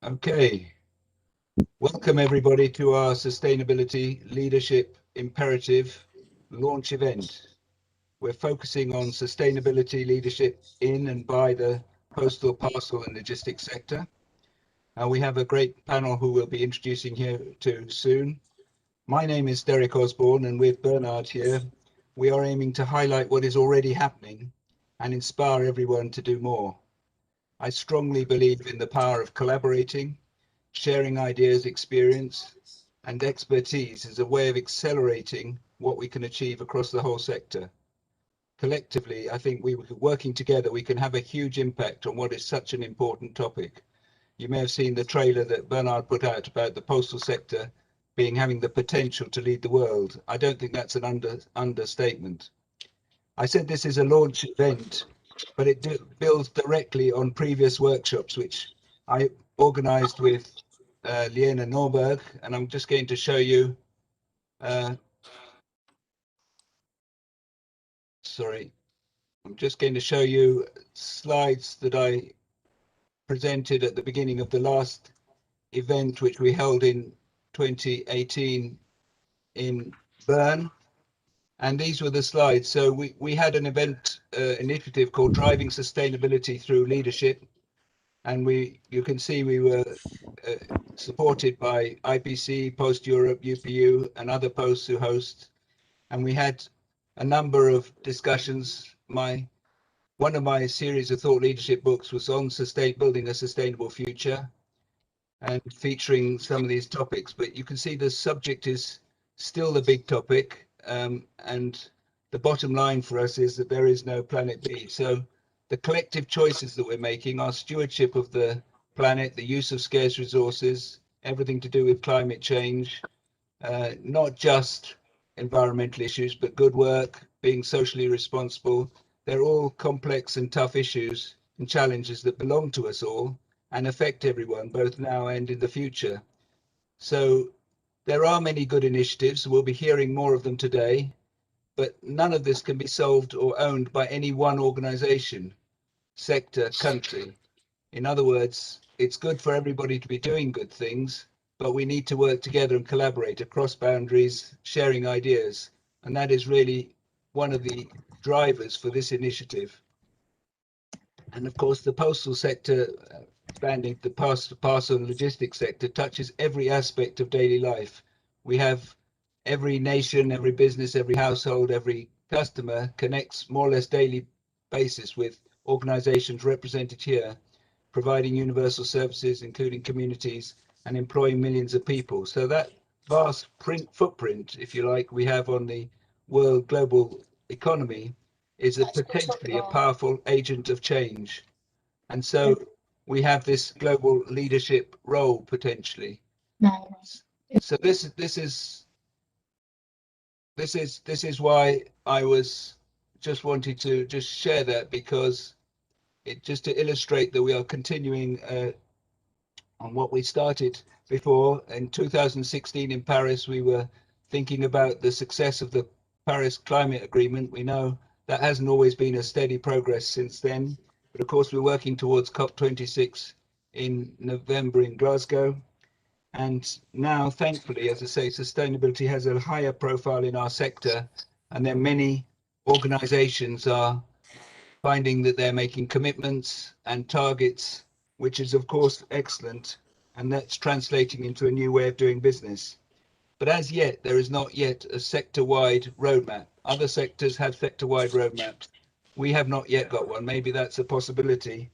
Okay, welcome everybody to our Sustainability Leadership Imperative launch event. We're focusing on sustainability leadership in and by the postal, parcel and logistics sector. We have a great panel who we'll be introducing here to soon. My name is Derek Osborn, and with Bernhard here, we are aiming to highlight what is already happening and inspire everyone to do more. I strongly believe in the power of collaborating, sharing ideas, experience, and expertise as a way of accelerating what we can achieve across the whole sector. Collectively, I think working together, we can have a huge impact on what is such an important topic. You may have seen the trailer that Bernhard put out about the postal sector having the potential to lead the world. I don't think that's an understatement. I said this is a launch event, but it builds directly on previous workshops, which I organized with Liena Norberg, and I'm just going to show you, I'm just going to show you slides that I presented at the beginning of the last event, which we held in 2018 in Bern. And these were the slides. So we had an event initiative called Driving Sustainability Through Leadership. And you can see we were supported by IPC, Post Europe, UPU, and other posts who host. And we had a number of discussions. One of my series of thought leadership books was on building a sustainable future and featuring some of these topics. But you can see the subject is still the big topic. And the bottom line for us is that there is no planet B. So the collective choices that we're making, our stewardship of the planet, the use of scarce resources, everything to do with climate change, not just environmental issues, but good work, being socially responsible. They're all complex and tough issues and challenges that belong to us all and affect everyone, both now and in the future. So there are many good initiatives. We'll be hearing more of them today, but none of this can be solved or owned by any one organization, sector, country. In other words, it's good for everybody to be doing good things, but we need to work together and collaborate across boundaries, sharing ideas. And that is really one of the drivers for this initiative. And of course, the postal sector, expanding the parcel and logistics sector, touches every aspect of daily life. We have every nation, every business, every household, every customer connects more or less daily basis with organizations represented here, providing universal services, including communities, and employing millions of people. So that vast footprint, if you like, we have on the world global economy is potentially a powerful agent of change. And so we have this global leadership role potentially. So this is why I was just wanting to just share that, because just to illustrate that we are continuing on what we started before. In 2016 in Paris, we were thinking about the success of the Paris Climate Agreement. We know that hasn't always been a steady progress since then, but of course we're working towards COP26 in November in Glasgow. And now, thankfully, as I say, sustainability has a higher profile in our sector, and then many organizations are finding that they're making commitments and targets, which is of course excellent, and that's translating into a new way of doing business. But as yet, there is not yet a sector-wide roadmap. Other sectors have sector-wide roadmaps. We have not yet got one. Maybe that's a possibility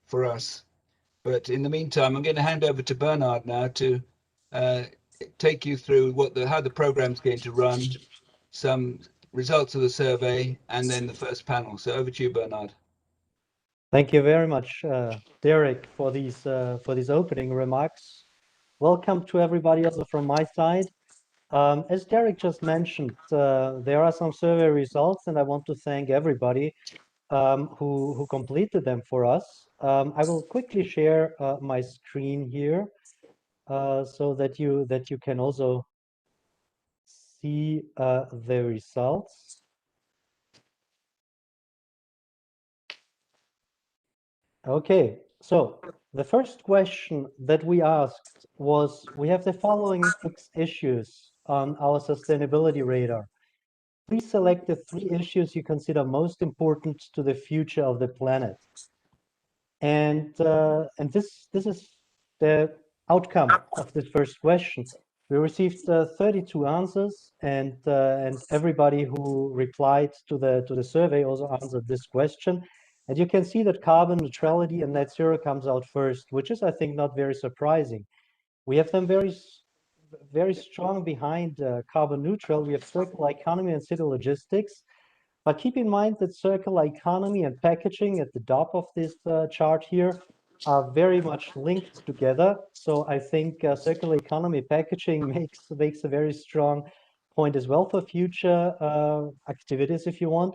for us. But in the meantime, I'm going to hand over to Bernhard now to take you through how the program's going to run, some results of the survey, and then the first panel. So over to you, Bernhard. Thank you very much, Derek, for these opening remarks. Welcome to everybody also from my side. As Derek just mentioned, there are some survey results, and I want to thank everybody who completed them for us. I will quickly share my screen here so that you can also see the results. Okay, So the first question that we asked was, we have the following 6 issues on our sustainability radar. Please select the 3 issues you consider most important to the future of the planet. And this is the outcome of this first question. We received 32 answers, and everybody who replied to the survey also answered this question. And you can see that carbon neutrality and net zero comes out first, which is, I think, not very surprising. We have them very strong behind carbon neutral. We have circular economy and city logistics. But keep in mind that circular economy and packaging at the top of this chart here are very much linked together. So I think circular economy packaging makes a very strong point as well for future activities, if you want.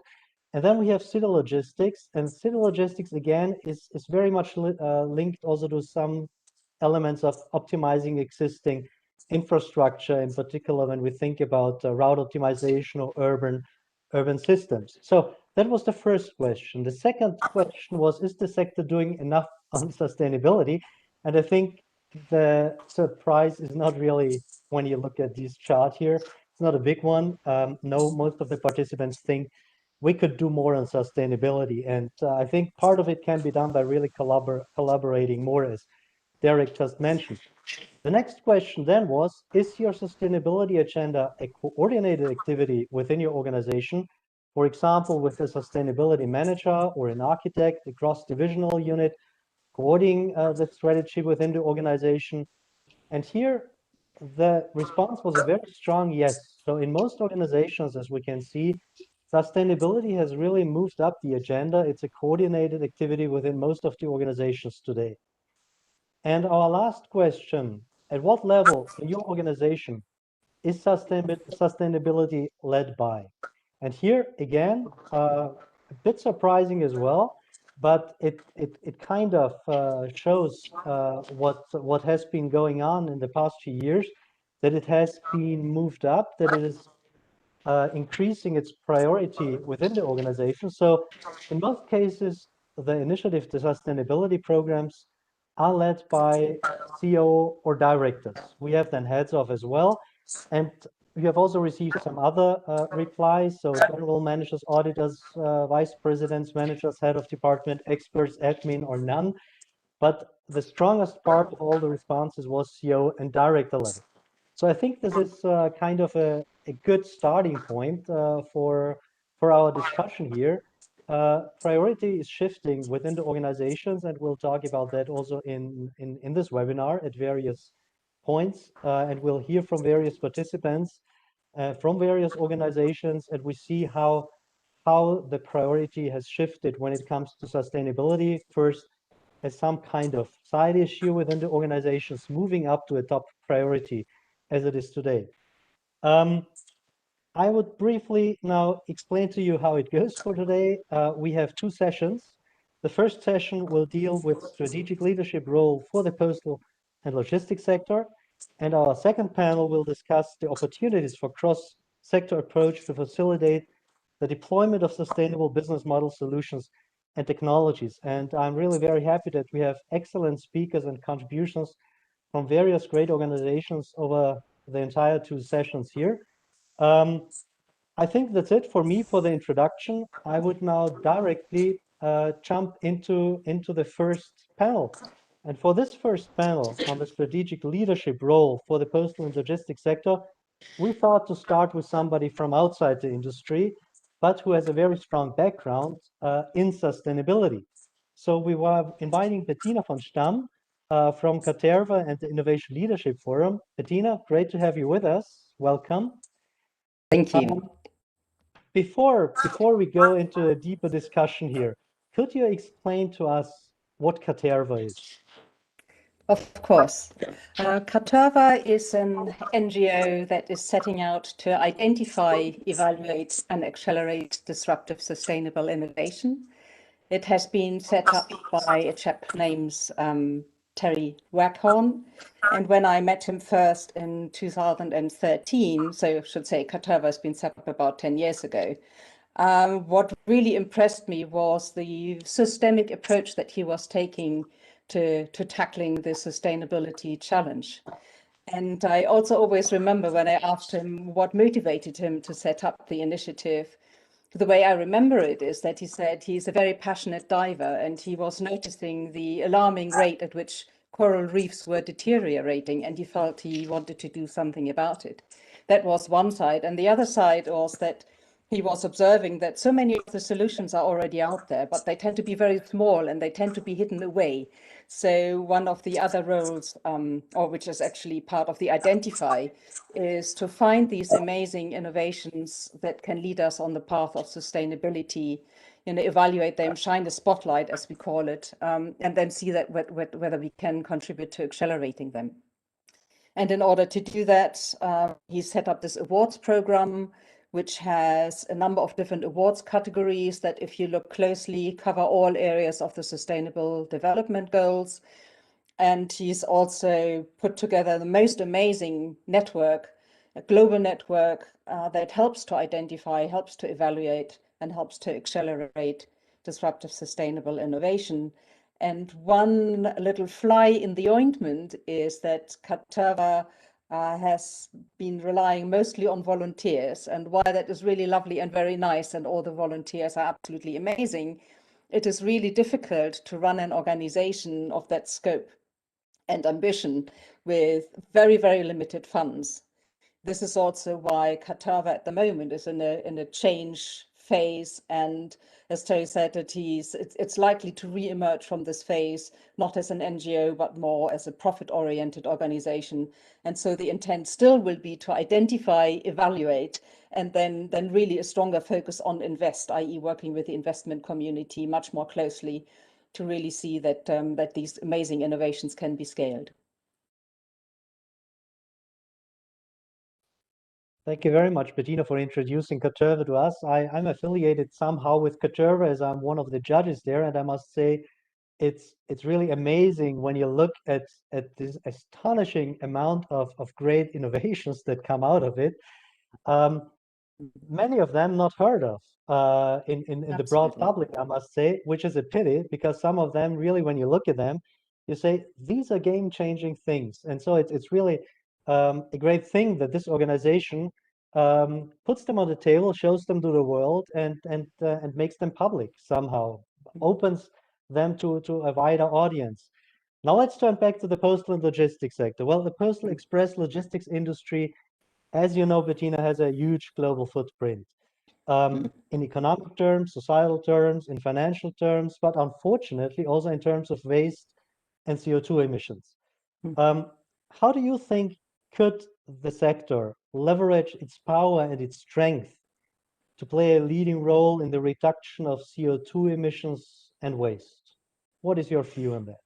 And then we have city logistics, and city logistics again is very much linked also to some elements of optimizing existing infrastructure, in particular when we think about route optimization or urban systems. So that was the first question. The second question was, is the sector doing enough on sustainability? And I think the surprise is not really when you look at this chart here. It's not a big one. No, most of the participants think we could do more on sustainability. And I think part of it can be done by really collaborating more, as Derek just mentioned. The next question then was, is your sustainability agenda a coordinated activity within your organization? For example, with a sustainability manager or an architect, a cross-divisional unit, coordinating the strategy within the organization. And here, the response was a very strong yes. So in most organizations, as we can see, sustainability has really moved up the agenda. It's a coordinated activity within most of the organizations today. And our last question, at what level in your organization is sustainability led by? And here again, a bit surprising as well, but it kind of shows what has been going on in the past few years, that it has been moved up, that it is increasing its priority within the organization. So in most cases, the initiative, the sustainability programs are led by CEO or directors. We have then heads of as well. And we have also received some other replies. So general managers, auditors, vice presidents, managers, head of department, experts, admin, or none. But the strongest part of all the responses was CEO and director level. So I think this is kind of a good starting point for our discussion here. Priority is shifting within the organizations, and we'll talk about that also in this webinar at various points. And we'll hear from various participants from various organizations, and we see how the priority has shifted when it comes to sustainability. First, as some kind of side issue within the organizations, moving up to a top priority as it is today. I would briefly now explain to you how it goes for today. We have 2 sessions. The first session will deal with strategic leadership role for the postal and logistics sector. And our second panel will discuss the opportunities for cross-sector approach to facilitate the deployment of sustainable business model solutions and technologies. And I'm really very happy that we have excellent speakers and contributions from various great organizations over the entire 2 sessions here. I think that's it for me for the introduction. I would now directly jump into the first panel. And for this first panel on the strategic leadership role for the postal and logistics sector, we thought to start with somebody from outside the industry, but who has a very strong background in sustainability. So we were inviting Bettina von Stamm from Katerva and the Innovation Leadership Forum. Bettina, great to have you with us. Welcome. Thank you. Before we go into a deeper discussion here, could you explain to us what Katerva is? Of course. CATAVA is an NGO that is setting out to identify, evaluate, and accelerate disruptive sustainable innovation. It has been set up by a chap named Terry Waghorn. And when I met him first in 2013, so I should say CATAVA has been set up about 10 years ago, what really impressed me was the systemic approach that he was taking to tackling the sustainability challenge. And I also always remember when I asked him what motivated him to set up the initiative, the way I remember it is that he said he's a very passionate diver and he was noticing the alarming rate at which coral reefs were deteriorating, and he felt he wanted to do something about it. That was one side. And the other side was that he was observing that so many of the solutions are already out there, but they tend to be very small and they tend to be hidden away. So one of the other roles, or which is actually part of the identify, is to find these amazing innovations that can lead us on the path of sustainability, evaluate them, shine a spotlight, as we call it, and then see that whether we can contribute to accelerating them. And in order to do that, he set up this awards program, which has a number of different awards categories that, if you look closely, cover all areas of the Sustainable Development Goals. And he's also put together the most amazing network, a global network that helps to identify, helps to evaluate, and helps to accelerate disruptive sustainable innovation. And one little fly in the ointment is that CATAVA has been relying mostly on volunteers. And while that is really lovely and very nice, and all the volunteers are absolutely amazing, it is really difficult to run an organization of that scope and ambition with very, very limited funds. This is also why CATAVA at the moment is in a change phase, and as Terry said, it's likely to re-emerge from this phase, not as an NGO, but more as a profit-oriented organization. And so the intent still will be to identify, evaluate, and then really a stronger focus on invest, i.e. working with the investment community much more closely to really see that, that these amazing innovations can be scaled. Thank you very much, Bettina, for introducing Katerva to us. I'm affiliated somehow with Katerva as I'm one of the judges there, and I must say it's really amazing when you look at this astonishing amount of great innovations that come out of it. Many of them not heard of in the broad public, I must say, which is a pity, because some of them really, when you look at them, you say these are game-changing things. And so it's really a great thing that this organization puts them on the table, shows them to the world, and makes them public somehow, opens them to a wider audience. Now let's turn back to the postal and logistics sector. Well, the postal express logistics industry, as you know, Bettina, has a huge global footprint in economic terms, societal terms, in financial terms, but unfortunately also in terms of waste and CO2 emissions. How do you think could the sector leverage its power and its strength to play a leading role in the reduction of CO2 emissions and waste? What is your view on that?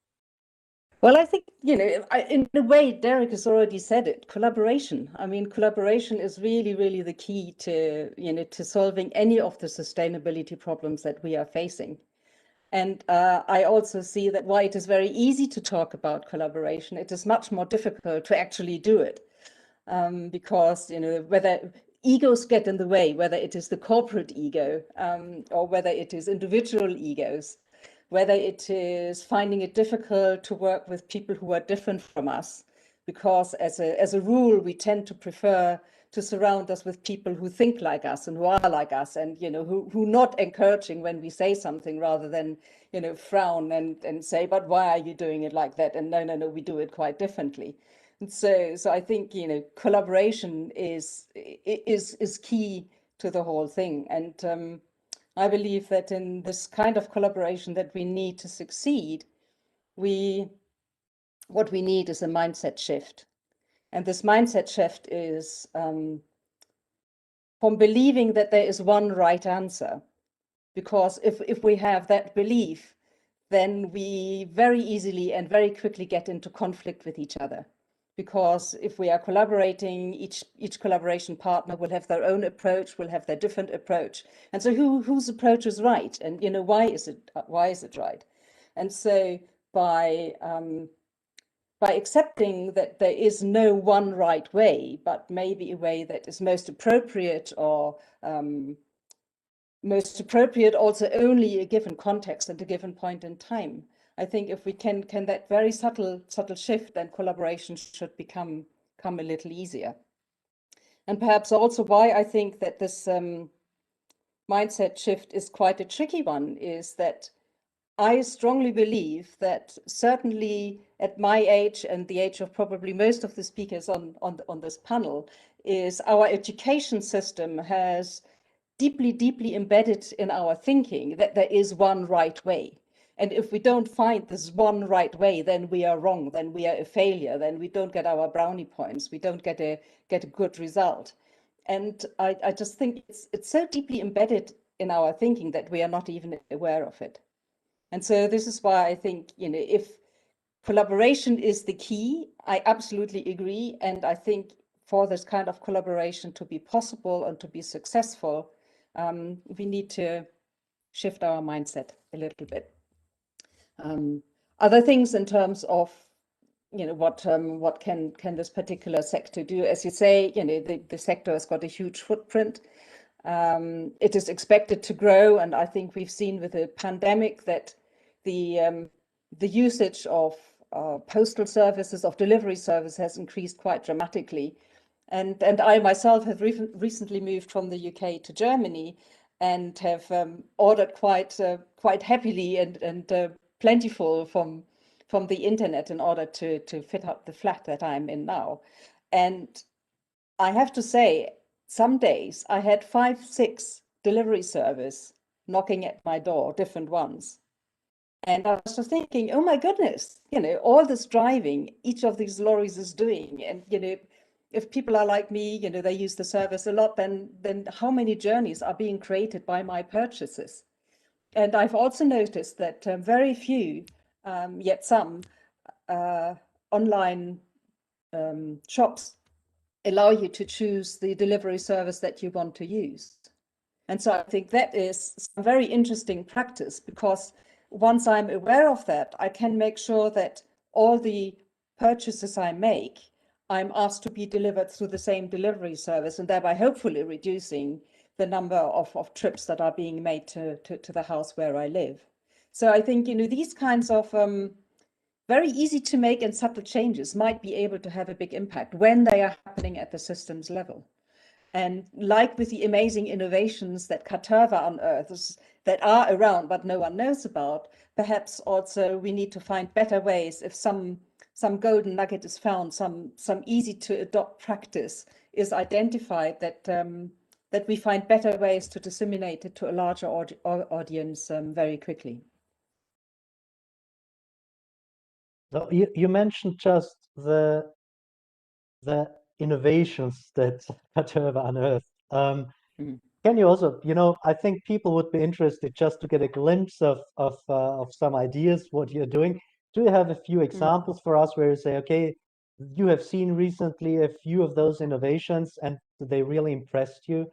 Well, I think, in a way, Derek has already said it, collaboration. I mean, collaboration is really, really the key to, to solving any of the sustainability problems that we are facing. And I also see that while it is very easy to talk about collaboration, it is much more difficult to actually do it. Because, whether egos get in the way, whether it is the corporate ego or whether it is individual egos, whether it is finding it difficult to work with people who are different from us, because as a rule, we tend to prefer to surround us with people who think like us and who are like us, and who not encouraging when we say something, rather than frown and say, but why are you doing it like that? And no, we do it quite differently. And so I think collaboration is key to the whole thing. And I believe that in this kind of collaboration that we need to succeed, what we need is a mindset shift. And this mindset shift is from believing that there is one right answer. Because if we have that belief, then we very easily and very quickly get into conflict with each other. Because if we are collaborating, each collaboration partner will have their own approach, will have their different approach. And so whose approach is right? And why is it right? And so by accepting that there is no one right way, but maybe a way that is most appropriate, or most appropriate also only a given context and a given point in time, I think if we can that very subtle shift, then collaboration should become a little easier. And perhaps also why I think that this mindset shift is quite a tricky one is that I strongly believe that certainly at my age and the age of probably most of the speakers on this panel is our education system has deeply embedded in our thinking that there is one right way. And if we don't find this one right way, then we are wrong, then we are a failure, then we don't get our brownie points, we don't get a good result. And I just think it's so deeply embedded in our thinking that we are not even aware of it. And so this is why I think, if collaboration is the key, I absolutely agree. And I think for this kind of collaboration to be possible and to be successful, we need to shift our mindset a little bit. Other things in terms of, what can this particular sector do? As you say, the sector has got a huge footprint. It is expected to grow, and I think we've seen with the pandemic that the usage of postal services, of delivery service, has increased quite dramatically. And I myself have recently moved from the UK to Germany and have ordered quite happily and plentiful from the internet in order to fit up the flat that I'm in now. And I have to say, some days I had 5, 6 delivery service knocking at my door, different ones. And I was just thinking, oh my goodness, all this driving each of these lorries is doing. And, if people are like me, they use the service a lot, then how many journeys are being created by my purchases? And I've also noticed that very few, yet some, online shops allow you to choose the delivery service that you want to use. And so I think that is a very interesting practice, because once I'm aware of that, I can make sure that all the purchases I make, I'm asked to be delivered through the same delivery service, and thereby hopefully reducing the number of trips that are being made to the house where I live. So I think, these kinds of very easy to make and subtle changes might be able to have a big impact when they are happening at the systems level. And like with the amazing innovations that Katerva unearths that are around but no one knows about, perhaps also we need to find better ways. If some golden nugget is found, some easy to adopt practice is identified, that we find better ways to disseminate it to a larger audience very quickly. So you mentioned just the innovations that Katerva unearthed. Can you also, I think people would be interested just to get a glimpse of some ideas what you're doing. Do you have a few examples for us where you say, okay, you have seen recently a few of those innovations and they really impressed you?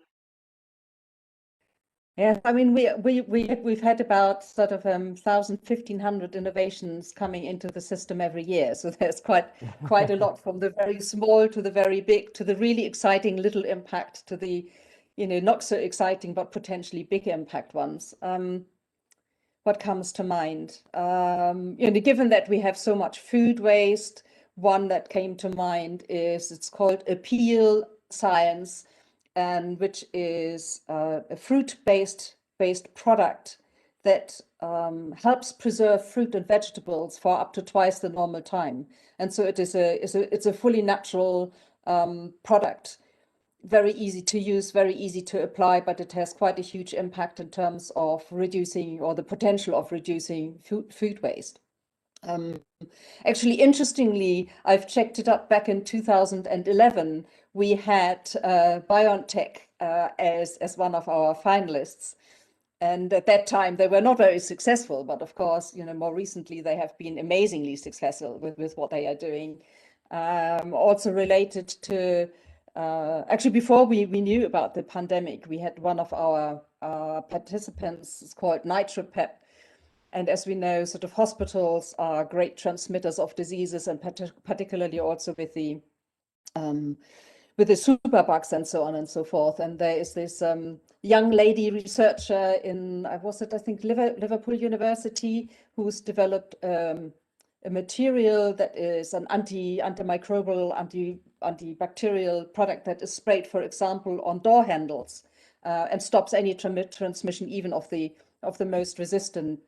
Yeah, I mean, we've had about sort of 1,000, 1,500 innovations coming into the system every year. So there's quite a lot, from the very small to the very big, to the really exciting little impact, to the not so exciting but potentially big impact ones. What comes to mind? Given that we have so much food waste, one that came to mind is, it's called Appeal Science, and which is a fruit-based product that helps preserve fruit and vegetables for up to twice the normal time. And so it's a fully natural product, very easy to use, very easy to apply, but it has quite a huge impact in terms of reducing, or the potential of reducing food waste. Actually, interestingly, I've checked it up back in 2011. We had BioNTech as one of our finalists. And at that time, they were not very successful, but of course, more recently, they have been amazingly successful with what they are doing. Also related to, actually, before we knew about the pandemic, we had one of our participants, it's called NitroPep. And as we know, sort of hospitals are great transmitters of diseases, and particularly also with the with the superbugs and so on and so forth. And there is this young lady researcher in, I think Liverpool University, who's developed a material that is an antimicrobial, antibacterial product that is sprayed, for example, on door handles and stops any transmission even of the most resistant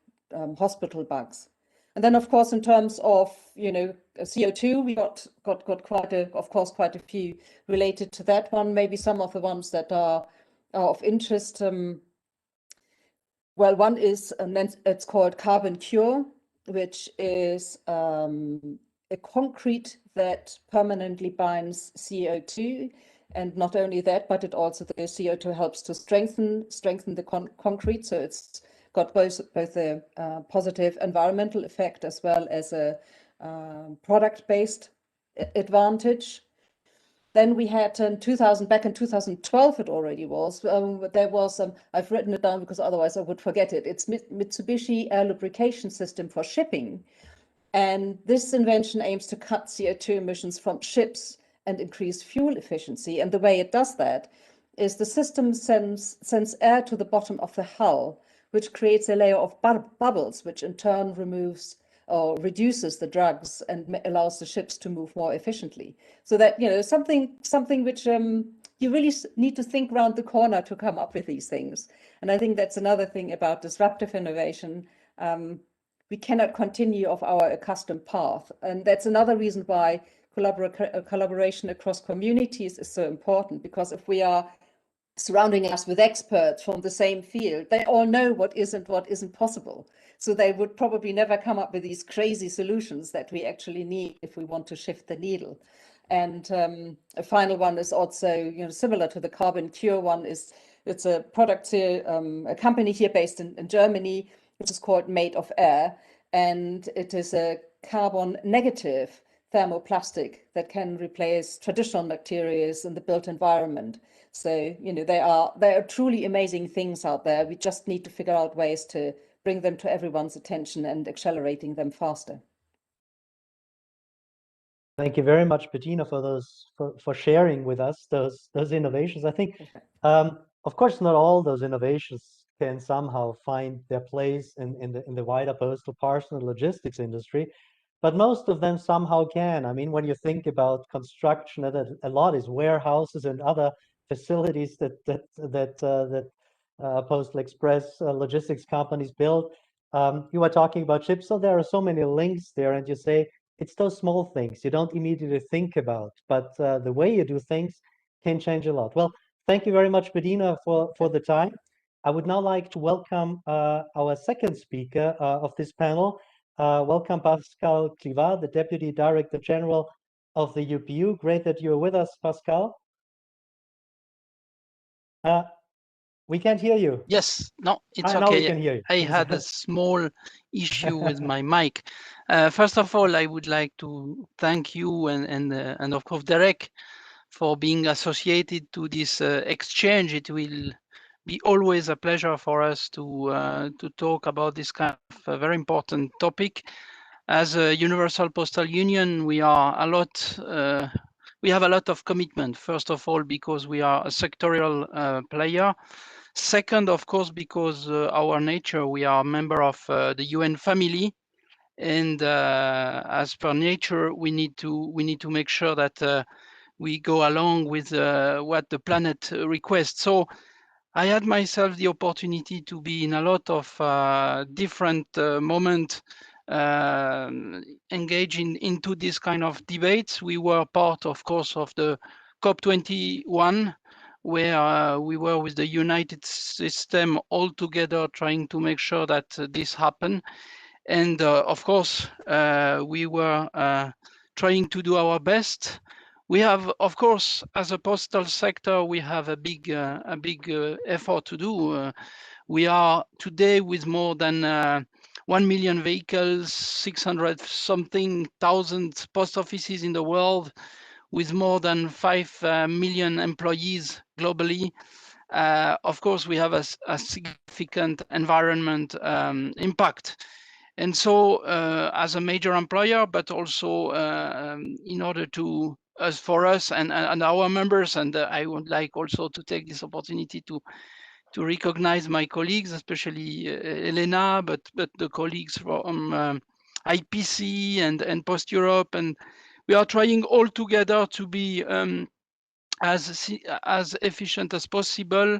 hospital bugs. And then, of course, in terms of, CO2, we got quite a few related to that one. Maybe some of the ones that are of interest. Well, one is, and then it's called Carbon Cure, which is a concrete that permanently binds CO2. And not only that, but it also, the CO2 helps to strengthen the concrete. So it's got both a positive environmental effect as well as a product-based advantage. Then we had back in 2012, it already was, there was, I've written it down because otherwise I would forget it. It's Mitsubishi Air Lubrication System for shipping. And this invention aims to cut CO2 emissions from ships and increase fuel efficiency. And the way it does that is the system sends air to the bottom of the hull, which creates a layer of bubbles, which in turn removes or reduces the drugs and allows the ships to move more efficiently. So that, something which you really need to think around the corner to come up with these things. And I think that's another thing about disruptive innovation. We cannot continue off our accustomed path. And that's another reason why collaboration across communities is so important, because if we are surrounding us with experts from the same field, they all know what isn't possible. So they would probably never come up with these crazy solutions that we actually need if we want to shift the needle. And a final one is also, similar to the Carbon Cure one, it's a product here, a company here based in Germany, which is called Made of Air, and it is a carbon negative thermoplastic that can replace traditional materials in the built environment. So, there are truly amazing things out there. We just need to figure out ways to bring them to everyone's attention and accelerating them faster. Thank you very much, Bettina, for sharing with us those innovations. I think, of course, not all those innovations can somehow find their place in the wider postal parcel and logistics industry, but most of them somehow can. I mean, when you think about construction, a lot is warehouses and other facilities that Postal Express logistics companies build. You are talking about ships, so there are so many links there, and you say it's those small things you don't immediately think about, but the way you do things can change a lot. Well, thank you very much, Bettina, for the time. I would now like to welcome our second speaker of this panel. Welcome, Pascal Clivaz, the Deputy Director General of the UPU. Great that you're with us, Pascal. We can't hear you. Yes, no, it's Now we okay. can hear you. I had a small issue with my mic. First of all, I would like to thank you and of course Derek for being associated to this exchange. It will be always a pleasure for us to talk about this kind of a very important topic. As a Universal Postal Union, we are we have a lot of commitment. First of all, because we are a sectorial player. Second, of course, because our nature, we are a member of the UN family, and as per nature, we need to make sure that we go along with what the planet requests. So I had myself the opportunity to be in a lot of different moments engaging into this kind of debates. We were part, of course, of the COP21, where we were with the United System all together trying to make sure that this happened. And of course, we were trying to do our best. We have, of course, as a postal sector, we have a big effort to do. We are today with more than 1 million vehicles, 600-something thousand post offices in the world, with more than 5 million employees globally. Of course, we have a significant environment impact. And so as a major employer, but also in order to as for us and our members. And I would like also to take this opportunity to recognize my colleagues, especially Elena, but the colleagues from IPC and Post Europe, and we are trying all together to be as efficient as possible,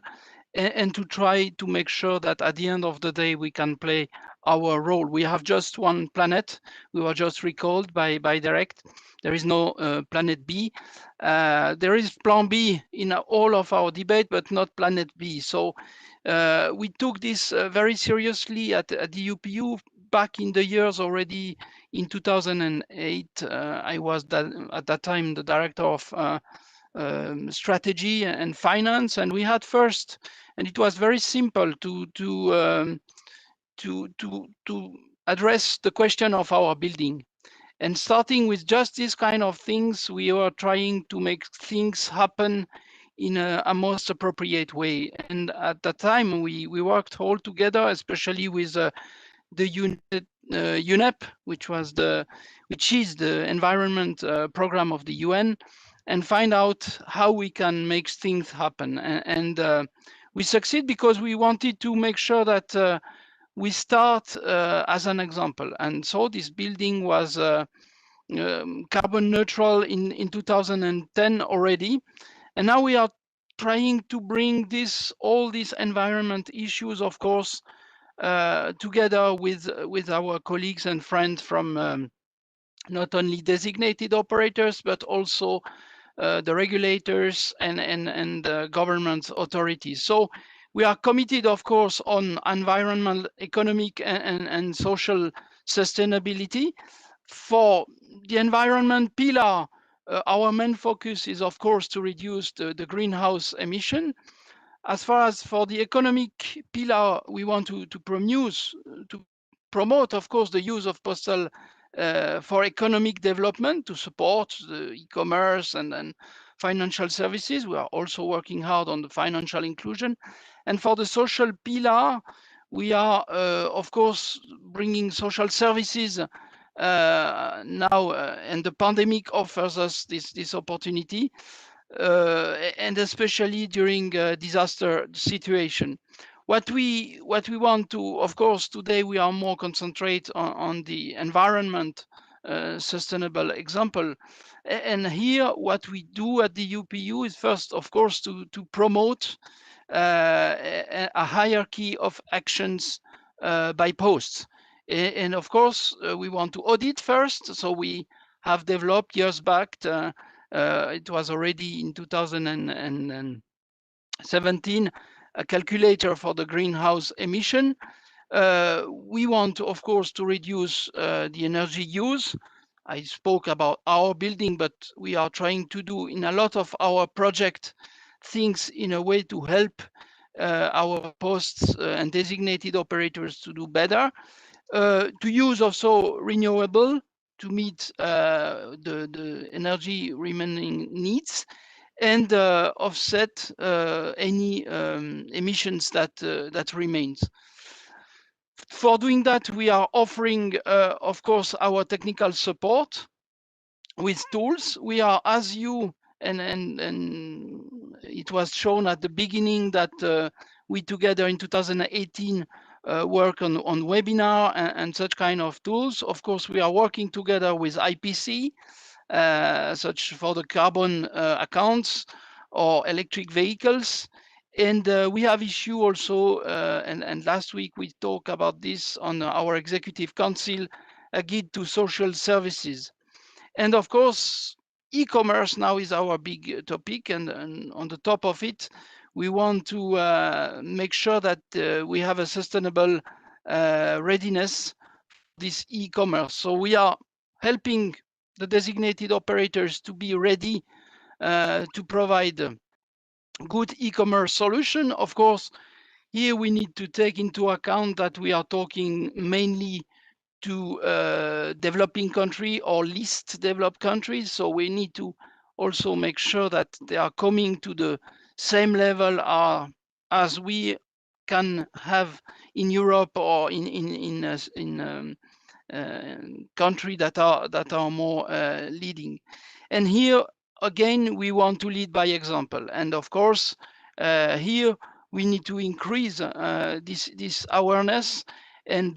and to try to make sure that at the end of the day we can play our role. We have just one planet. We were just recalled by Direct. There is no planet B. There is plan B in all of our debate, but not planet B. So we took this very seriously at the UPU back in the years already. In 2008, I was at that time the director of strategy and finance, and we had first, and it was very simple to address the question of our building. And starting with just these kind of things, we were trying to make things happen in a most appropriate way. And at that time, we worked all together, especially with the UNEP, which is the environment program of the UN, and find out how we can make things happen. And we succeed because we wanted to make sure that we start as an example. And so this building was carbon neutral in 2010 already. And now we are trying to bring all these environment issues, of course, together with our colleagues and friends from not only designated operators, but also the regulators and government authorities. So we are committed, of course, on environmental, economic, and social sustainability. For the environment pillar, our main focus is, of course, to reduce the greenhouse emission. As far as for the economic pillar, we want to promote, of course, the use of Postal for economic development, to support the e-commerce and financial services. We are also working hard on the financial inclusion. And for the social pillar, we are, of course, bringing social services now, and the pandemic offers us this opportunity, and especially during a disaster situation. What we want to, of course, today we are more concentrate on the environment sustainable example. And here, what we do at the UPU is first, of course, to promote a hierarchy of actions by posts. And of course, we want to audit first. So we have developed years back, it was already in 2017, a calculator for the greenhouse emission. We want, of course, to reduce the energy use. I spoke about our building, but we are trying to do in a lot of our project things in a way to help our posts and designated operators to do better. To use also renewable to meet the energy remaining needs, and offset any emissions that remains. For doing that, we are offering, of course, our technical support with tools. We are, as you and it was shown at the beginning that we together in 2018 work on webinar and such kind of tools. Of course, we are working together with IPC, such for the carbon accounts or electric vehicles. And we have issued also, and last week we talked about this on our executive council, a guide to social services. And of course, e-commerce now is our big topic, and on the top of it, we want to make sure that we have a sustainable readiness for this e-commerce. So we are helping the designated operators to be ready to provide a good e-commerce solution. Of course, here we need to take into account that we are talking mainly to developing country or least developed countries. So we need to also make sure that they are coming to the same level as we can have in Europe or in countries that are more leading. And here, again, we want to lead by example. And of course, here we need to increase this awareness. And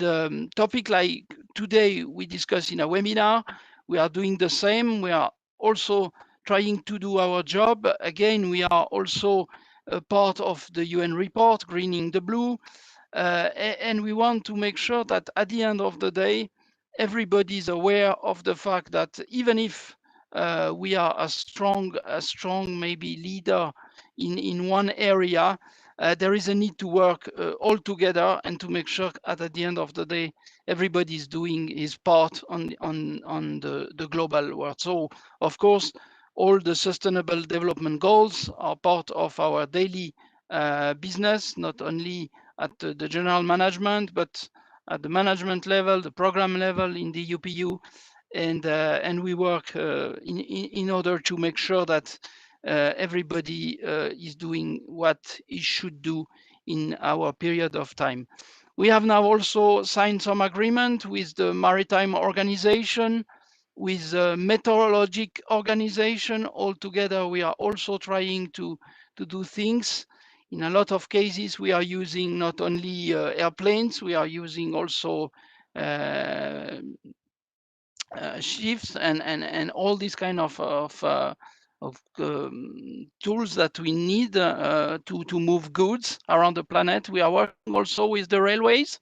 topic like today we discuss in a webinar, we are doing the same. We are also trying to do our job. Again, we are also a part of the UN report, Greening the Blue. And we want to make sure that at the end of the day, everybody is aware of the fact that even if we are a strong maybe leader in one area, there is a need to work all together and to make sure that at the end of the day, everybody is doing his part on the global world. So, of course, all the sustainable development goals are part of our daily business, not only at the general management, but at the management level, the program level in the UPU, and we work in order to make sure that everybody is doing what he should do in our period of time. We have now also signed some agreement with the Maritime Organization, with the Meteorologic Organization. All together, we are also trying to do things. In a lot of cases, we are using not only airplanes, we are using also ships and all these kind of tools that we need to move goods around the planet. We are working also with the railways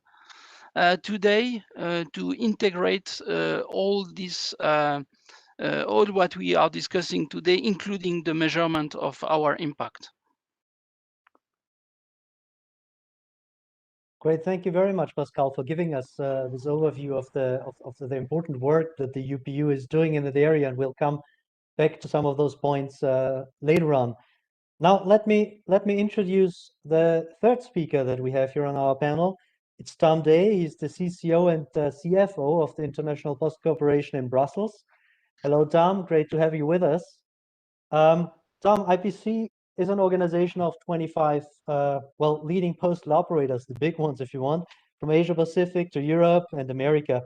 today to integrate all this, all what we are discussing today, including the measurement of our impact. Great, thank you very much, Pascal, for giving us this overview of the important work that the UPU is doing in that area, and we'll come back to some of those points later on. Now, let me introduce the third speaker that we have here on our panel. It's Stamm. He's the CCO and CFO of the International Post Corporation in Brussels. Hello, Stamm. Great to have you with us. Stamm, IPC is an organization of 25, leading postal operators, the big ones if you want, from Asia Pacific to Europe and America.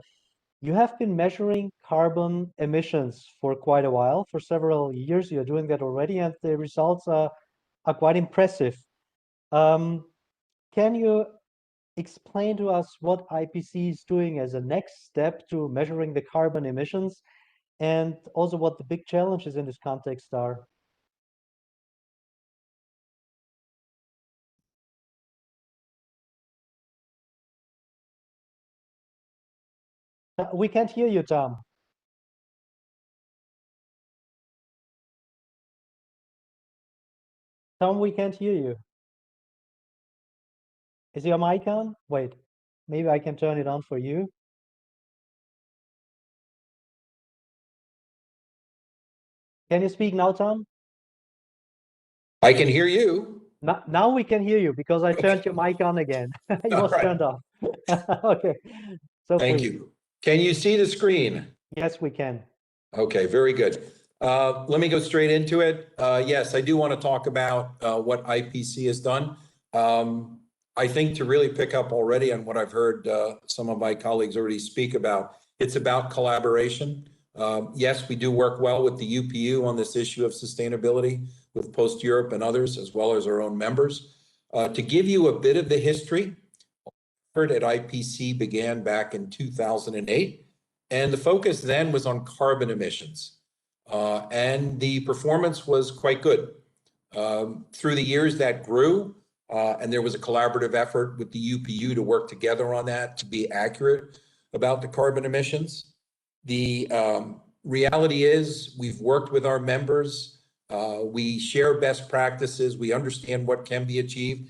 You have been measuring carbon emissions for quite a while, for several years. You're doing that already, and the results are quite impressive. Can you explain to us what IPC is doing as a next step to measuring the carbon emissions, and also what the big challenges in this context are? We can't hear you, Tom. Tom, we can't hear you. Is your mic on? Wait, maybe I can turn it on for you. Can you speak now, Tom? I can hear you. Now we can hear you because I turned your mic on again. It was turned off. Okay. So Thank you. Can you see the screen? Yes, we can. Okay, very good. Let me go straight into it. Yes, I do want to talk about what IPC has done. I think to really pick up already on what I've heard some of my colleagues already speak about, it's about collaboration. Yes, we do work well with the UPU on this issue of sustainability with Post Europe and others, as well as our own members. To give you a bit of the history, effort at IPC began back in 2008, and the focus then was on carbon emissions. And the performance was quite good. Through the years that grew, and there was a collaborative effort with the UPU to work together on that to be accurate about the carbon emissions. The reality is we've worked with our members. We share best practices. We understand what can be achieved.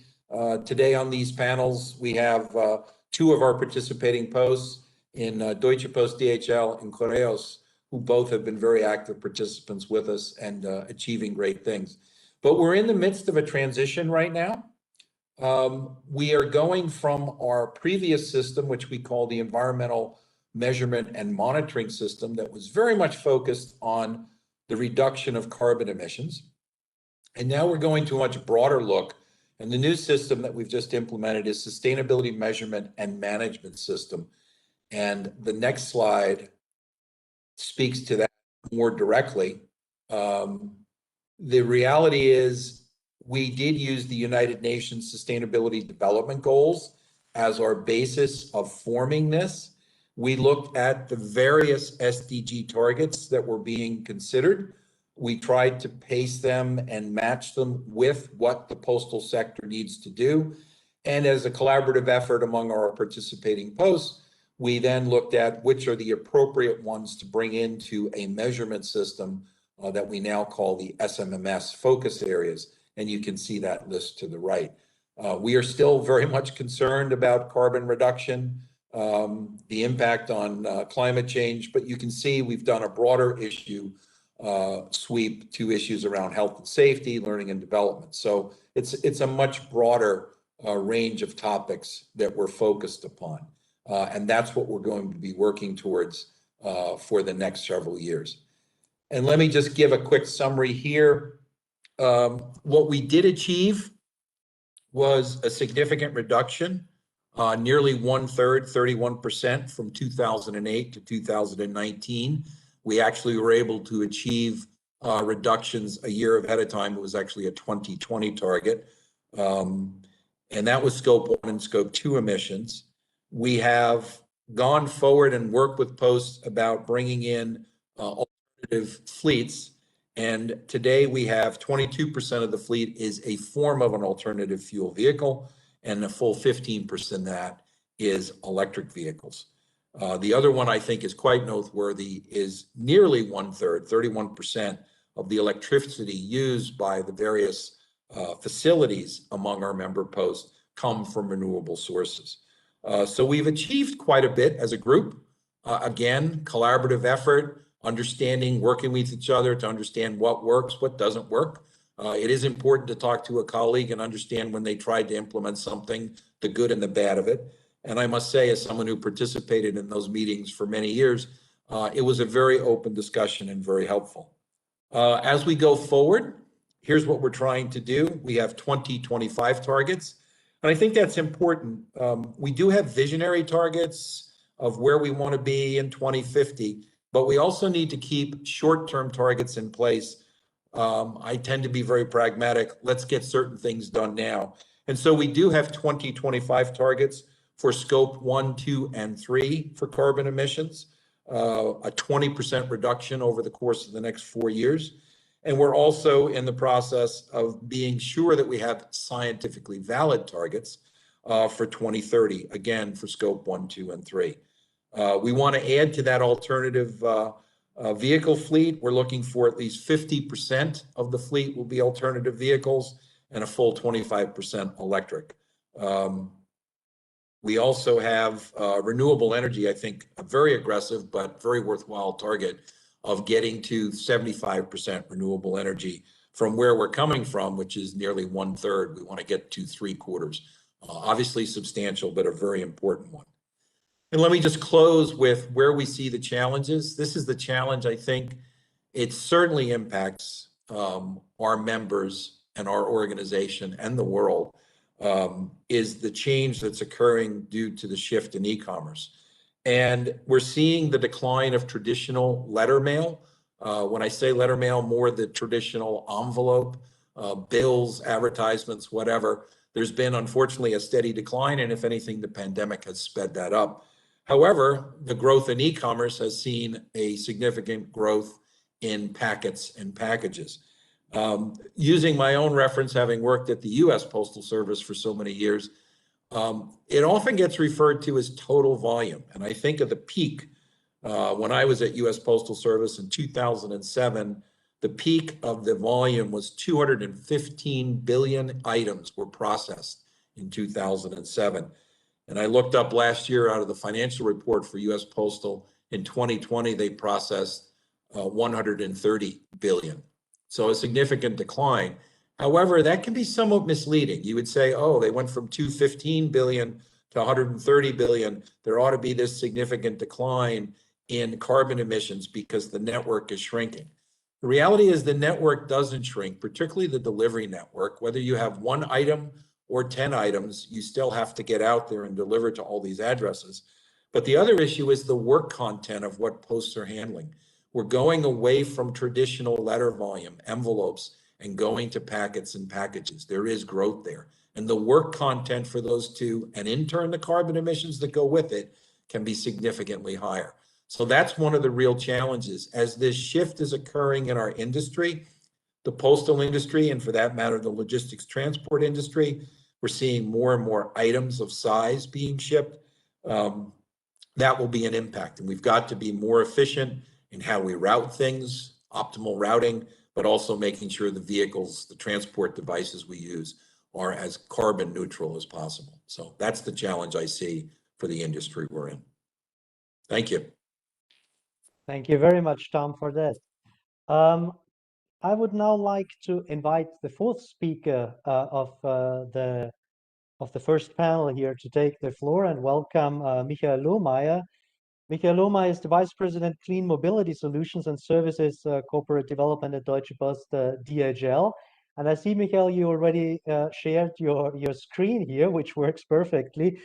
Today on these panels, we have two of our participating posts in Deutsche Post DHL and Correos, who both have been very active participants with us and achieving great things. But we're in the midst of a transition right now. We are going from our previous system, which we call the environmental measurement and monitoring system, that was very much focused on the reduction of carbon emissions. And now we're going to a much broader look. And the new system that we've just implemented is Sustainability Measurement and Management System. And the next slide speaks to that more directly. The reality is we did use the United Nations Sustainability Development Goals as our basis of forming this. We looked at the various SDG targets that were being considered. We tried to pace them and match them with what the postal sector needs to do. And as a collaborative effort among our participating posts, we then looked at which are the appropriate ones to bring into a measurement system that we now call the SMMS focus areas. And you can see that list to the right. We are still very much concerned about carbon reduction, the impact on climate change, but you can see we've done a broader issue sweep to issues around health and safety, learning and development. So it's a much broader range of topics that we're focused upon. And that's what we're going to be working towards for the next several years. And let me just give a quick summary here. What we did achieve was a significant reduction, nearly 1/3, 31% from 2008 to 2019. We actually were able to achieve reductions a year ahead of time. It was actually a 2020 target. And that was scope 1 and scope 2 emissions. We have gone forward and worked with Post about bringing in alternative fleets. And today we have 22% of the fleet is a form of an alternative fuel vehicle, and a full 15% of that is electric vehicles. The other one I think is quite noteworthy is nearly 1/3, 31% of the electricity used by the various facilities among our member posts come from renewable sources. So we've achieved quite a bit as a group. Again, collaborative effort, understanding, working with each other to understand what works, what doesn't work. It is important to talk to a colleague and understand when they tried to implement something, the good and the bad of it. And I must say, as someone who participated in those meetings for many years, it was a very open discussion and very helpful. As we go forward, here's what we're trying to do. We have 2025 targets. And I think that's important. We do have visionary targets of where we want to be in 2050, but we also need to keep short-term targets in place. I tend to be very pragmatic. Let's get certain things done now. And so we do have 2025 targets for scope 1, 2, and 3 for carbon emissions, a 20% reduction over the course of the next 4 years. And we're also in the process of being sure that we have scientifically valid targets for 2030, again, for scope 1, 2, and 3. We want to add to that alternative vehicle fleet. We're looking for at least 50% of the fleet will be alternative vehicles and a full 25% electric. We also have renewable energy, I think a very aggressive but very worthwhile target of getting to 75% renewable energy from where we're coming from, which is nearly 1/3. We want to get to 3/4. Obviously substantial, but a very important one. And let me just close with where we see the challenges. This is the challenge, I think. It certainly impacts our members and our organization and the world, is the change that's occurring due to the shift in e-commerce. And we're seeing the decline of traditional letter mail. When I say letter mail, more the traditional envelope, bills, advertisements, whatever. There's been, unfortunately, a steady decline, and if anything, the pandemic has sped that up. However, the growth in e-commerce has seen a significant growth in packets and packages. Using my own reference, having worked at the US Postal Service for so many years, it often gets referred to as total volume. And I think of the peak when I was at US Postal Service in 2007, the peak of the volume was 215 billion items were processed in 2007. And I looked up last year out of the financial report for US Postal. In 2020, they processed 130 billion. So a significant decline. However, that can be somewhat misleading. You would say, oh, they went from 215 billion to 130 billion. There ought to be this significant decline in carbon emissions because the network is shrinking. The reality is the network doesn't shrink, particularly the delivery network. Whether you have 1 item or 10 items, you still have to get out there and deliver to all these addresses. But the other issue is the work content of what posts are handling. We're going away from traditional letter volume, envelopes, and going to packets and packages. There is growth there. And the work content for those two, and in turn, the carbon emissions that go with it, can be significantly higher. So that's one of the real challenges. As this shift is occurring in our industry, the postal industry, and for that matter, the logistics transport industry, we're seeing more and more items of size being shipped. That will be an impact. And we've got to be more efficient in how we route things, optimal routing, but also making sure the vehicles, the transport devices we use are as carbon neutral as possible. So that's the challenge I see for the industry we're in. Thank you. Thank you very much, Tom, for that. I would now like to invite the fourth speaker of the first panel here to take the floor and welcome Michael Lohmeier. Michael Lohmeier is the Vice President, Clean Mobility Solutions and Services Corporate Development at Deutsche Post DHL. And I see, Michael, you already shared your screen here, which works perfectly.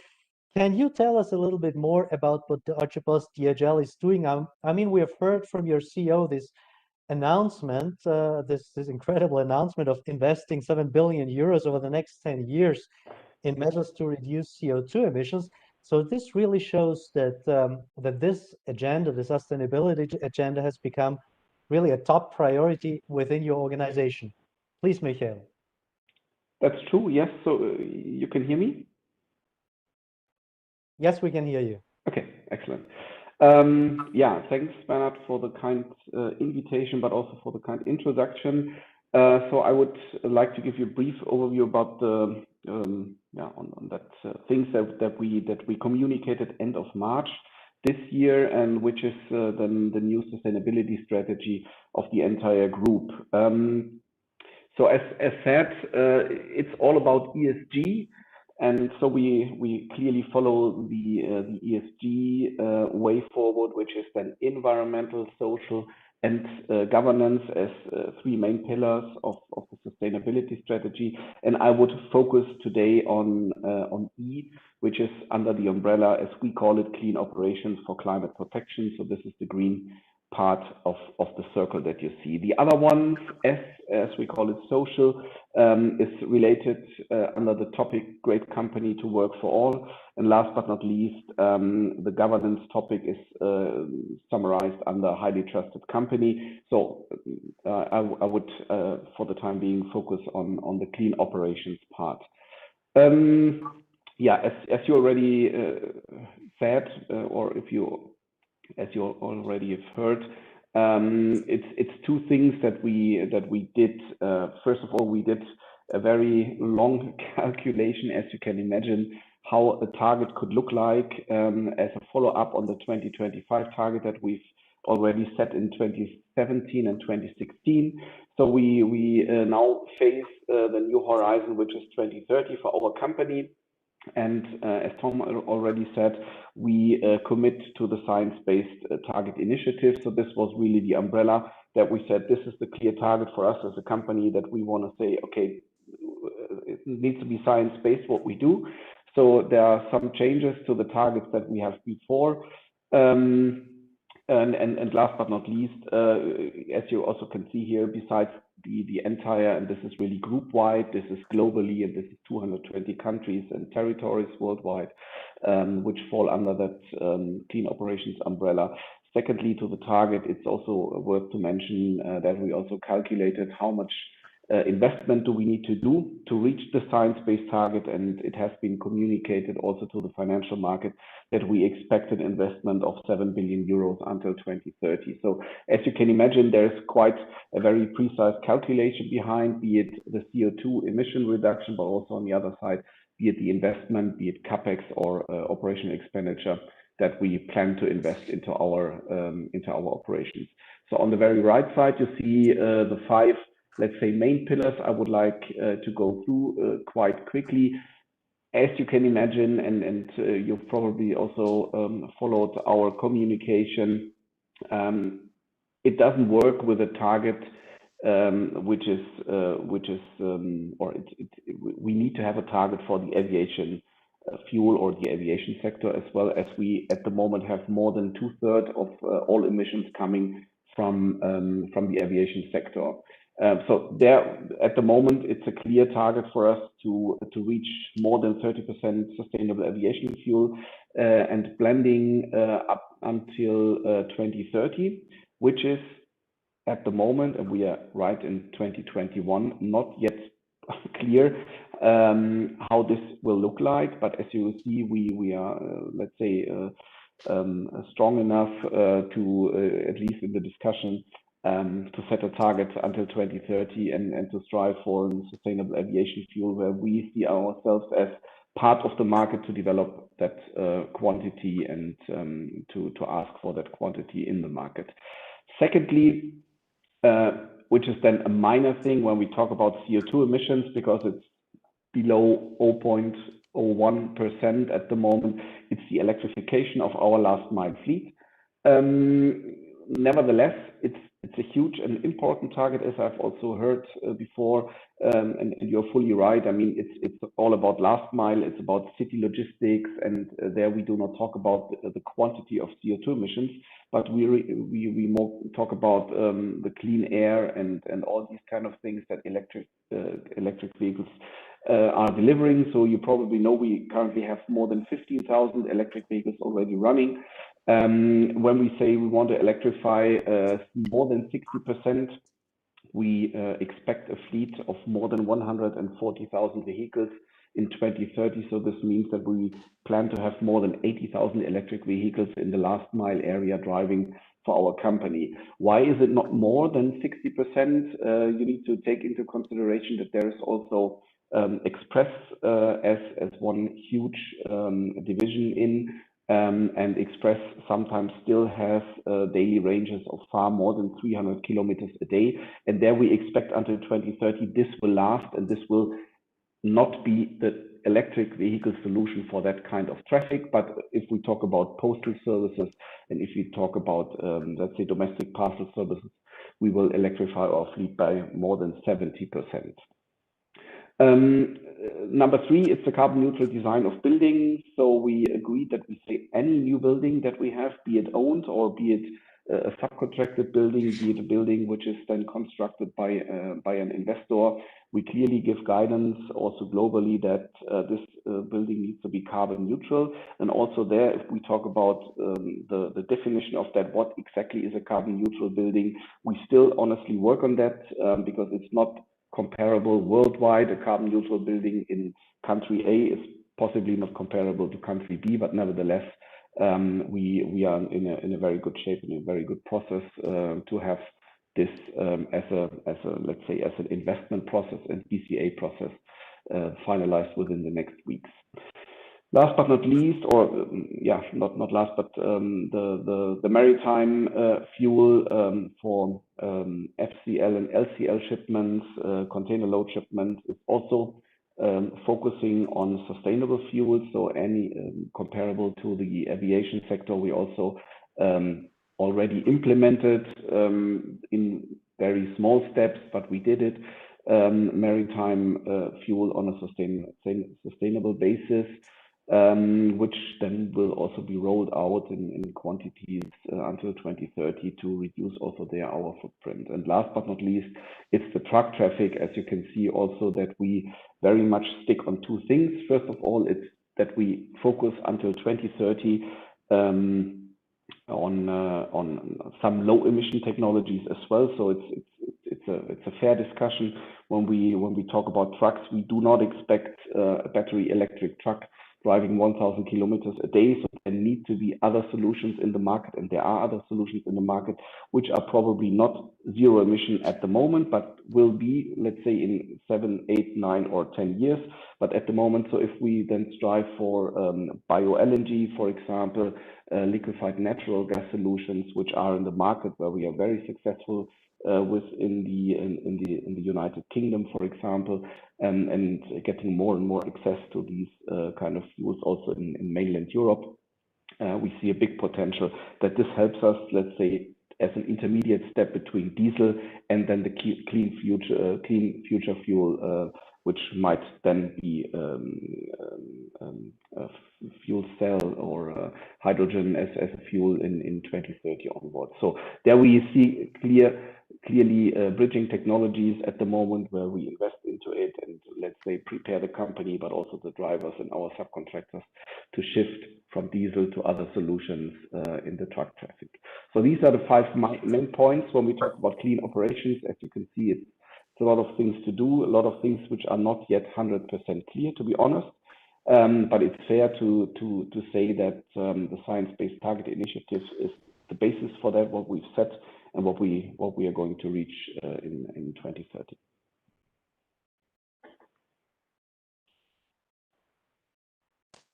Can you tell us a little bit more about what Deutsche Post DHL is doing? I mean, we have heard from your CEO this announcement, this incredible announcement of investing 7 billion euros over the next 10 years in measures to reduce CO2 emissions. So this really shows that that this agenda, the sustainability agenda, has become really a top priority within your organization. Please, Michael. That's true. Yes. So you can hear me? Yes, we can hear you. Okay, excellent. Yeah, thanks, Bernhard, for the kind invitation, but also for the kind introduction. So I would like to give you a brief overview about the on that things that we communicated end of March this year, and which is then the new sustainability strategy of the entire group. So as said, it's all about ESG. And so we clearly follow the ESG way forward, which is then environmental, social, and governance as three main pillars of the sustainability strategy. And I would focus today on E, which is under the umbrella, as we call it, clean operations for climate protection. So this is the green part of the circle that you see. The other one, as we call it, social, is related under the topic great company to work for all. And last but not least, the governance topic is summarized under highly trusted company. So I would, for the time being, focus on the clean operations part. Yeah, as you already said, or as you already have heard, it's two things that we did. First of all, we did a very long calculation, as you can imagine, how a target could look like as a follow-up on the 2025 target that we've already set in 2017 and 2016. So we now face the new horizon, which is 2030 for our company. And as Tom already said, we commit to the science-based target initiative. So this was really the umbrella that we said, this is the clear target for us as a company that we want to say, okay, it needs to be science-based what we do. So there are some changes to the targets that we have before. And last but not least, as you also can see here, besides the entire, and this is really group-wide, this is globally, and this is 220 countries and territories worldwide, which fall under that clean operations umbrella. Secondly, to the target, it's also worth to mention that we also calculated how much investment do we need to do to reach the science-based target, and it has been communicated also to the financial market that we expect an investment of 7 billion euros until 2030. So as you can imagine, there's quite a very precise calculation behind, be it the CO2 emission reduction, but also on the other side, be it the investment, be it CapEx or operational expenditure that we plan to invest into our operations. So on the very right side, you see the five, let's say, main pillars I would like to go through quite quickly. As you can imagine, and you've probably also followed our communication, it doesn't work with a target we need to have a target for the aviation fuel or the aviation sector, as well as we at the moment have more than 2/3 of all emissions coming from the aviation sector. So there, at the moment, it's a clear target for us to reach more than 30% sustainable aviation fuel and blending up until 2030, which is at the moment, and we are right in 2021, not yet clear how this will look like. But as you see, we are, let's say, strong enough to, at least in the discussion, to set a target until 2030 and to strive for sustainable aviation fuel, where we see ourselves as part of the market to develop that quantity and to ask for that quantity in the market. Secondly, which is then a minor thing when we talk about CO2 emissions, because it's below 0.01% at the moment, it's the electrification of our last mile fleet. Nevertheless, it's a huge and important target, as I've also heard before, and you're fully right. I mean, it's all about last mile, it's about city logistics, and there we do not talk about the quantity of CO2 emissions, but we more talk about the clean air and all these kind of things that electric vehicles are delivering. So you probably know we currently have more than 15,000 electric vehicles already running. When we say we want to electrify more than 60%, we expect a fleet of more than 140,000 vehicles in 2030. So this means that we plan to have more than 80,000 electric vehicles in the last mile area driving for our company. Why is it not more than 60%? You need to take into consideration that there is also Express as one huge division in. And Express sometimes still has daily ranges of far more than 300 kilometers a day. And there we expect until 2030, this will last, and this will not be the electric vehicle solution for that kind of traffic. But if we talk about postal services, and if we talk about, let's say, domestic parcel services, we will electrify our fleet by more than 70%. Number three, it's the carbon neutral design of buildings. So we agreed that we say any new building that we have, be it owned or be it a subcontracted building, be it a building which is then constructed by an investor, we clearly give guidance also globally that this building needs to be carbon neutral. And also there, if we talk about the definition of that, what exactly is a carbon neutral building, we still honestly work on that because it's not comparable worldwide. A carbon neutral building in country A is possibly not comparable to country B, but nevertheless, we are in a very good shape, in a very good process to have this as a let's say as an investment process and BCA process finalized within the next weeks. Last but not least, or not last, but the maritime fuel for FCL and LCL shipments, container load shipments, is also focusing on sustainable fuels. So any comparable to the aviation sector, we also already implemented in very small steps, but we did it. Maritime fuel on a sustainable basis. Which then will also be rolled out in quantities until 2030 to reduce also our footprint. And last but not least, it's the truck traffic, as you can see also, that we very much stick on two things. First of all, it's that we focus until 2030 on some low emission technologies as well. So it's a fair discussion when we talk about trucks. We do not expect a battery electric truck driving 1,000 kilometers a day. So there need to be other solutions in the market, and there are other solutions in the market which are probably not zero emission at the moment, but will be, let's say, in 7, 8, 9, or 10 years. But at the moment, so if we then strive for bio LNG, for example, liquefied natural gas solutions, which are in the market where we are very successful in the United Kingdom, for example, and getting more and more access to these kind of fuels also in mainland Europe, we see a big potential that this helps us, let's say, as an intermediate step between diesel and then the clean future fuel, which might then be fuel cell or hydrogen as a fuel in 2030 onwards. So there we see clearly bridging technologies at the moment where we invest into it and, let's say, prepare the company, but also the drivers and our subcontractors to shift from diesel to other solutions in the truck traffic. So these are the 5 main points when we talk about clean operations. As you can see, it's a lot of things to do, a lot of things which are not yet 100% clear, to be honest. But it's fair to say that the Science-Based Target Initiative is the basis for that, what we've set and what we are going to reach in 2030.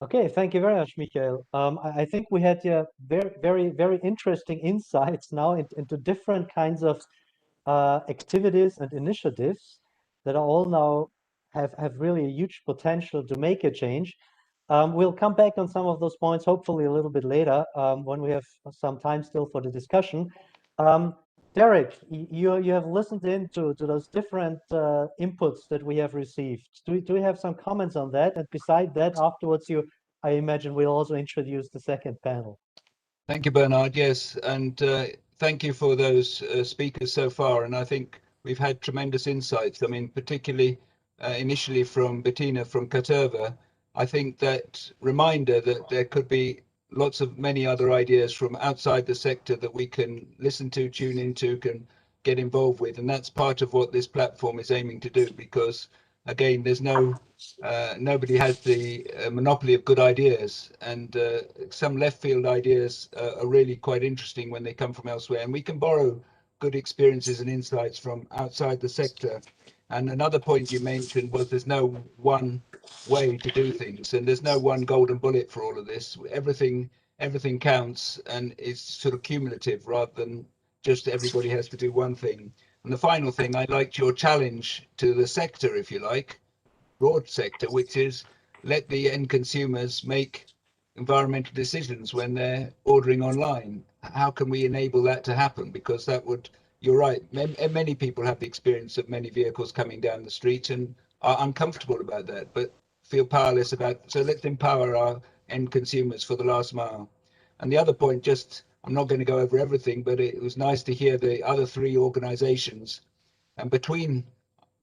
Okay, thank you very much, Michael. I think we had very interesting insights now into different kinds of activities and initiatives that are all now have really a huge potential to make a change. We'll come back on some of those points, hopefully a little bit later, when we have some time still for the discussion. Derek, you have listened in to those different inputs that we have received. Do you have some comments on that? And beside that, afterwards, I imagine we'll also introduce the second panel. Thank you, Bernhard. Yes, and thank you for those speakers so far. And I think we've had tremendous insights. I mean, particularly initially from Bettina from CATAVA. I think that reminder that there could be many other ideas from outside the sector that we can listen to, tune into, can get involved with. And that's part of what this platform is aiming to do, because again, there's nobody has the monopoly of good ideas, and some left field ideas are really quite interesting when they come from elsewhere, and we can borrow good experiences and insights from outside the sector. And another point you mentioned was there's no one way to do things, and there's no one golden bullet for all of this. Everything counts, and it's sort of cumulative rather than just everybody has to do one thing. And the final thing, I liked your challenge to the sector, if you like, broad sector, which is let the end consumers make environmental decisions when they're ordering online. How can we enable that to happen? Because that would, you're right, many people have the experience of many vehicles coming down the street and are uncomfortable about that, but feel powerless about, so let's empower our end consumers for the last mile. And the other point, just, I'm not going to go over everything, but it was nice to hear the other 3 organizations, and between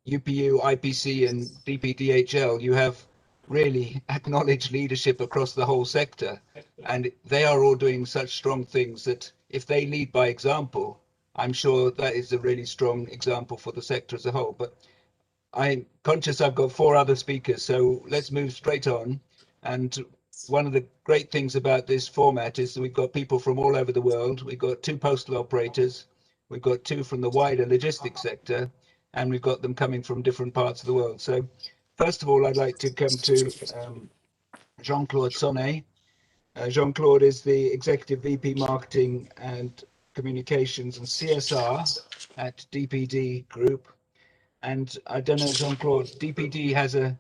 UPU, IPC and DPDHL, you have really acknowledged leadership across the whole sector, and they are all doing such strong things that if they lead by example, I'm sure that is a really strong example for the sector as a whole. But I'm conscious I've got 4 other speakers, so let's move straight on. And one of the great things about this format is that we've got people from all over the world. We've got 2 postal operators, we've got 2 from the wider logistics sector, and we've got them coming from different parts of the world. So first of all, I'd like to come to Jean-Claude Sonnet. Jean-Claude is the Executive VP Marketing and Communications and CSR at DPD Group. And I don't know, Jean-Claude, DPD has a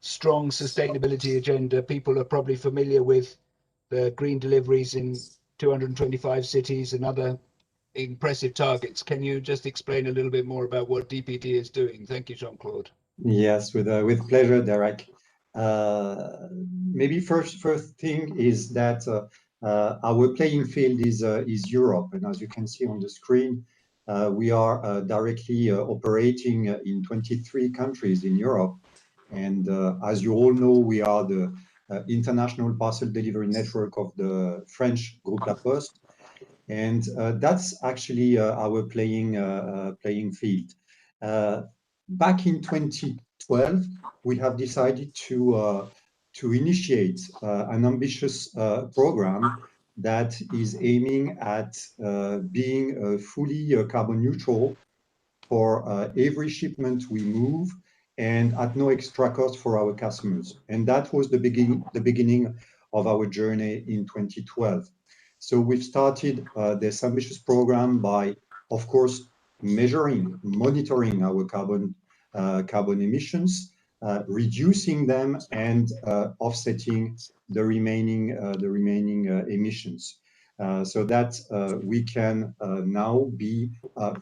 strong sustainability agenda. People are probably familiar with the green deliveries in 225 cities and other impressive targets. Can you just explain a little bit more about what DPD is doing? Thank you, Jean-Claude. Yes, with pleasure, Derek. Maybe first thing is that our playing field is Europe, and as you can see on the screen, we are directly operating in 23 countries in Europe. And as you all know, we are the international parcel delivery network of the French Groupe La Poste. And that's actually our playing field. Back in 2012, we have decided to initiate an ambitious program that is aiming at being fully carbon neutral for every shipment we move, and at no extra cost for our customers. And that was the beginning of our journey in 2012. So we've started this ambitious program by, of course, monitoring our carbon emissions, reducing them, and offsetting the remaining emissions, so that we can now be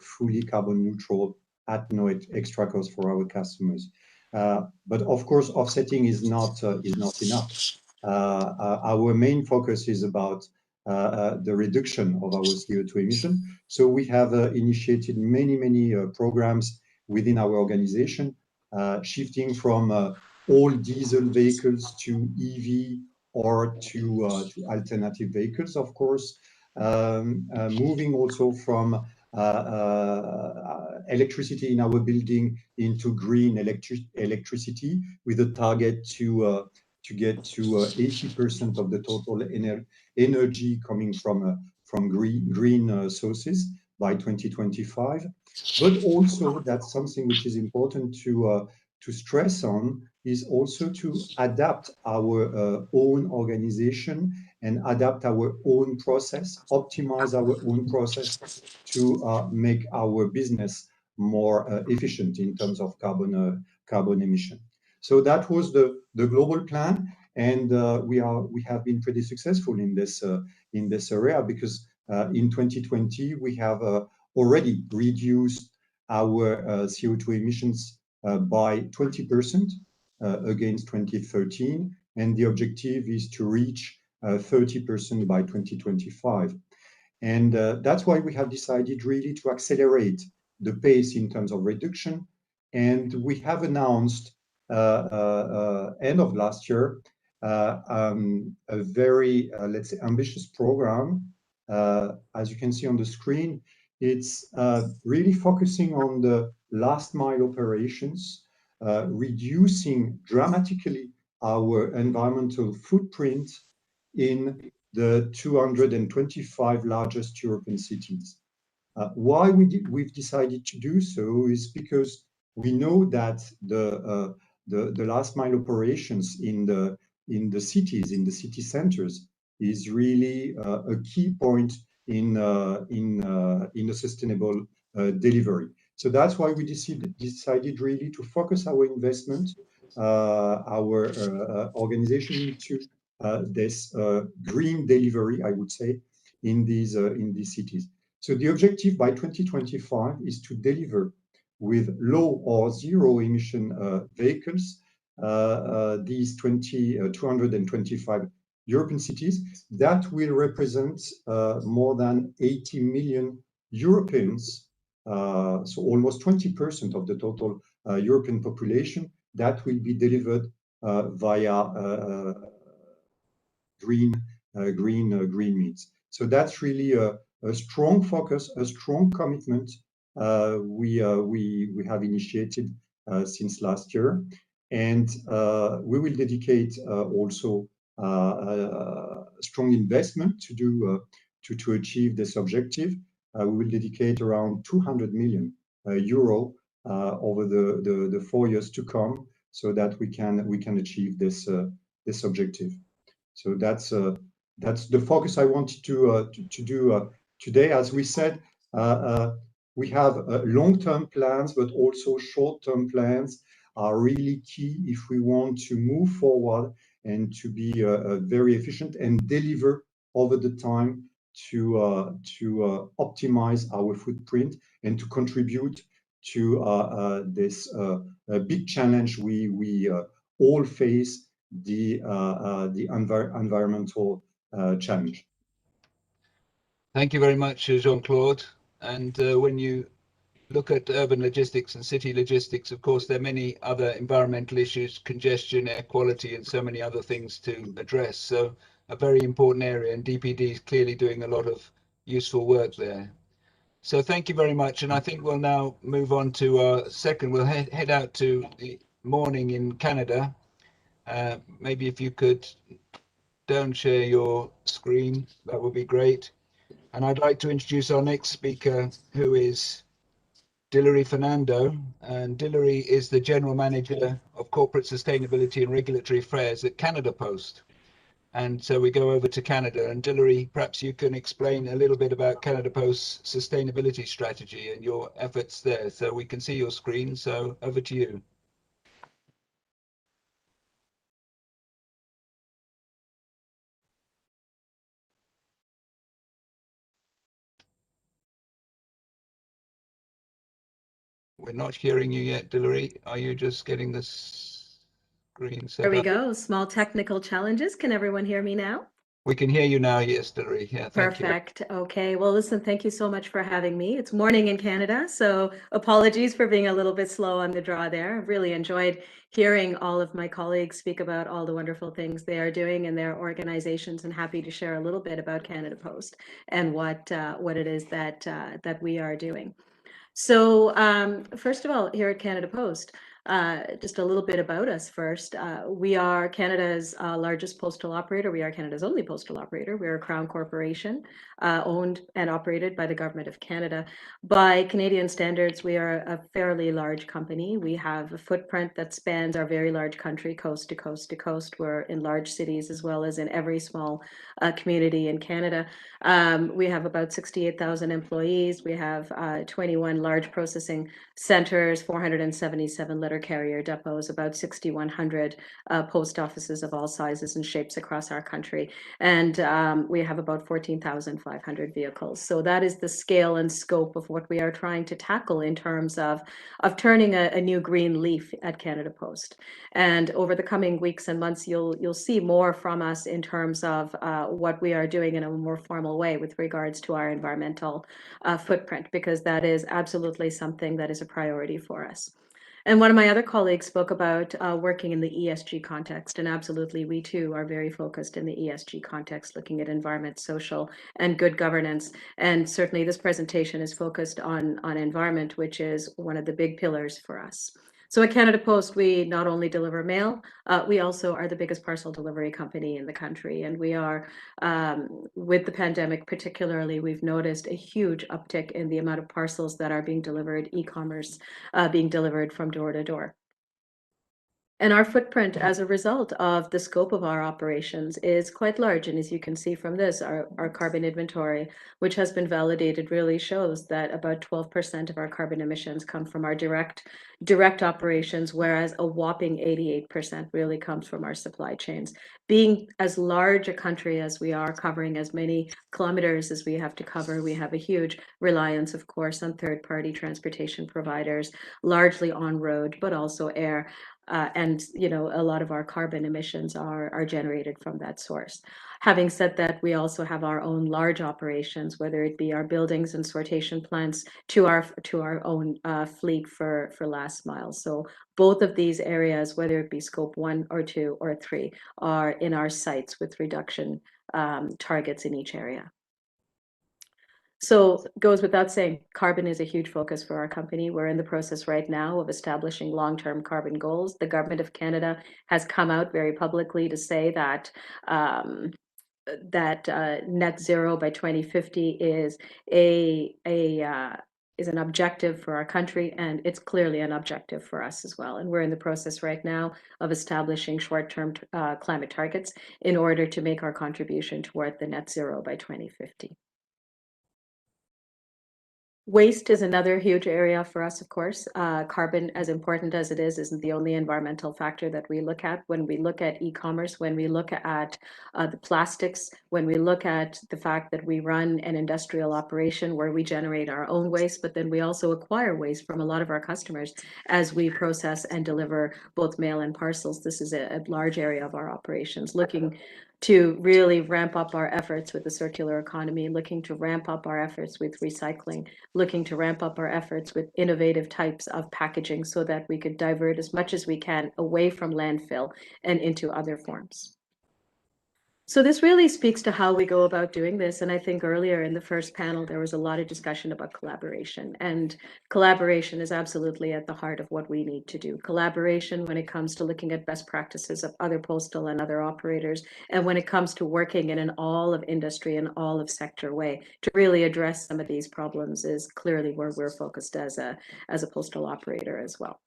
fully carbon neutral at no extra cost for our customers. But of course, offsetting is not enough. our main focus is about the reduction of our CO2 emission. So we have initiated many programs within our organization, shifting from all diesel vehicles to EV or to alternative vehicles, of course. Moving also from electricity in our building into green electricity, with a target to get to 80% of the total energy coming from green sources by 2025. But also, that's something which is important to stress on, is also to adapt our own organization and adapt our own process, optimize our own process to make our business more efficient in terms of carbon emission. So that was the global plan, and we have been pretty successful in this area, because in 2020 we have already reduced our CO2 emissions by 20% against 2013, and the objective is to reach 30% by 2025. And that's why we have decided really to accelerate the pace in terms of reduction. And we have announced end of last year a very, let's say, ambitious program. As you can see on the screen, it's really focusing on the last mile operations, reducing dramatically our environmental footprint in the 225 largest European cities. Why we've decided to do so is because we know that the last mile operations in the cities, in the city centers, is really a key point in a sustainable delivery. So that's why we decided really to focus our investment, our organization, into this green delivery, I would say, in these cities. So the objective by 2025 is to deliver with low or zero emission vehicles these 225 European cities. That will represent more than 80 million Europeans, so almost 20% of the total European population, that will be delivered via green means. So that's really a strong focus, a strong commitment we have initiated since last year, and we will dedicate also strong investment to achieve this objective. We will dedicate around 200 million euro over the 4 years to come, so that we can achieve this objective. So that's the focus I wanted to do today. As we said, we have long-term plans, but also short-term plans are really key if we want to move forward and to be very efficient and deliver over the time to optimize our footprint and to contribute to this big challenge we all face, the environmental challenge. Thank you very much, Jean-Claude. And when you look at urban logistics and city logistics, of course, there are many other environmental issues, congestion, air quality, and so many other things to address. So a very important area, and DPD is clearly doing a lot of useful work there. So thank you very much. And I think we'll now move on to our second. We'll head out to the morning in Canada. Maybe if you could don't share your screen, that would be great. And I'd like to introduce our next speaker, who is Dillery Fernando. And Dillery is the General Manager of Corporate Sustainability and Regulatory Affairs at Canada Post. And so we go over to Canada. And Dillery, perhaps you can explain a little bit about Canada Post's sustainability strategy and your efforts there. So we can see your screen. So over to you. We're not hearing you yet, Dillery. Are you just getting the screen set There we up. go. Small technical challenges. Can everyone hear me now? We can hear you now, yes, Hilary. Yeah, thank you. Perfect. Okay. Well, listen, thank you so much for having me. It's morning in Canada, so apologies for being a little bit slow on the draw there. I've really enjoyed hearing all of my colleagues speak about all the wonderful things they are doing in their organizations, and happy to share a little bit about Canada Post and what it is that we are doing. So first of all, here at Canada Post, just a little bit about us first. We are Canada's largest postal operator. We are Canada's only postal operator. We're a Crown corporation owned and operated by the Government of Canada. By Canadian standards, we are a fairly large company. We have a footprint that spans our very large country, coast to coast to coast. We're in large cities as well as in every small community in Canada. We have about 68,000 employees. We have 21 large processing centers, 477 letter carrier depots, about 6,100 post offices of all sizes and shapes across our country. And we have about 14,500 vehicles. So that is the scale and scope of what we are trying to tackle in terms of turning a new green leaf at Canada Post. And over the coming weeks and months, you'll see more from us in terms of what we are doing in a more formal way with regards to our environmental footprint, because that is absolutely something that is a priority for us. And one of my other colleagues spoke about working in the ESG context, and absolutely we too are very focused in the ESG context, looking at environment, social, and good governance. And certainly this presentation is focused on environment, which is one of the big pillars for us. So at Canada Post, we not only deliver mail, we also are the biggest parcel delivery company in the country. And we are, with the pandemic particularly, we've noticed a huge uptick in the amount of parcels that are being delivered, e-commerce being delivered from door to door. And our footprint as a result of the scope of our operations is quite large. And as you can see from this, our carbon inventory, which has been validated, really shows that about 12% of our carbon emissions come from our direct operations, whereas a whopping 88% really comes from our supply chains. Being as large a country as we are, covering as many kilometers as we have to cover, we have a huge reliance, of course, on third-party transportation providers, largely on road, but also air. And you know, a lot of our carbon emissions are generated from that source. Having said that, we also have our own large operations, whether it be our buildings and sortation plants to our own fleet for last mile. So both of these areas, whether it be scope 1 or 2 or 3, are in our sights with reduction targets in each area. So it goes without saying, carbon is a huge focus for our company. We're in the process right now of establishing long-term carbon goals. The Government of Canada has come out very publicly to say that net zero by 2050 is an objective for our country, and it's clearly an objective for us as well. And we're in the process right now of establishing short-term climate targets in order to make our contribution toward the net zero by 2050. Waste is another huge area for us, of course. Carbon, as important as it is, isn't the only environmental factor that we look at. When we look at e-commerce, when we look at the plastics, when we look at the fact that we run an industrial operation where we generate our own waste, but then we also acquire waste from a lot of our customers as we process and deliver both mail and parcels. This is a large area of our operations, looking to really ramp up our efforts with the circular economy, looking to ramp up our efforts with recycling, looking to ramp up our efforts with innovative types of packaging so that we could divert as much as we can away from landfill and into other forms. So this really speaks to how we go about doing this. And I think earlier in the first panel, there was a lot of discussion about collaboration, and collaboration is absolutely at the heart of what we need to do. Collaboration when it comes to looking at best practices of other postal and other operators, and when it comes to working in an all of industry and all of sector way to really address some of these problems is clearly where we're focused as a postal operator as well.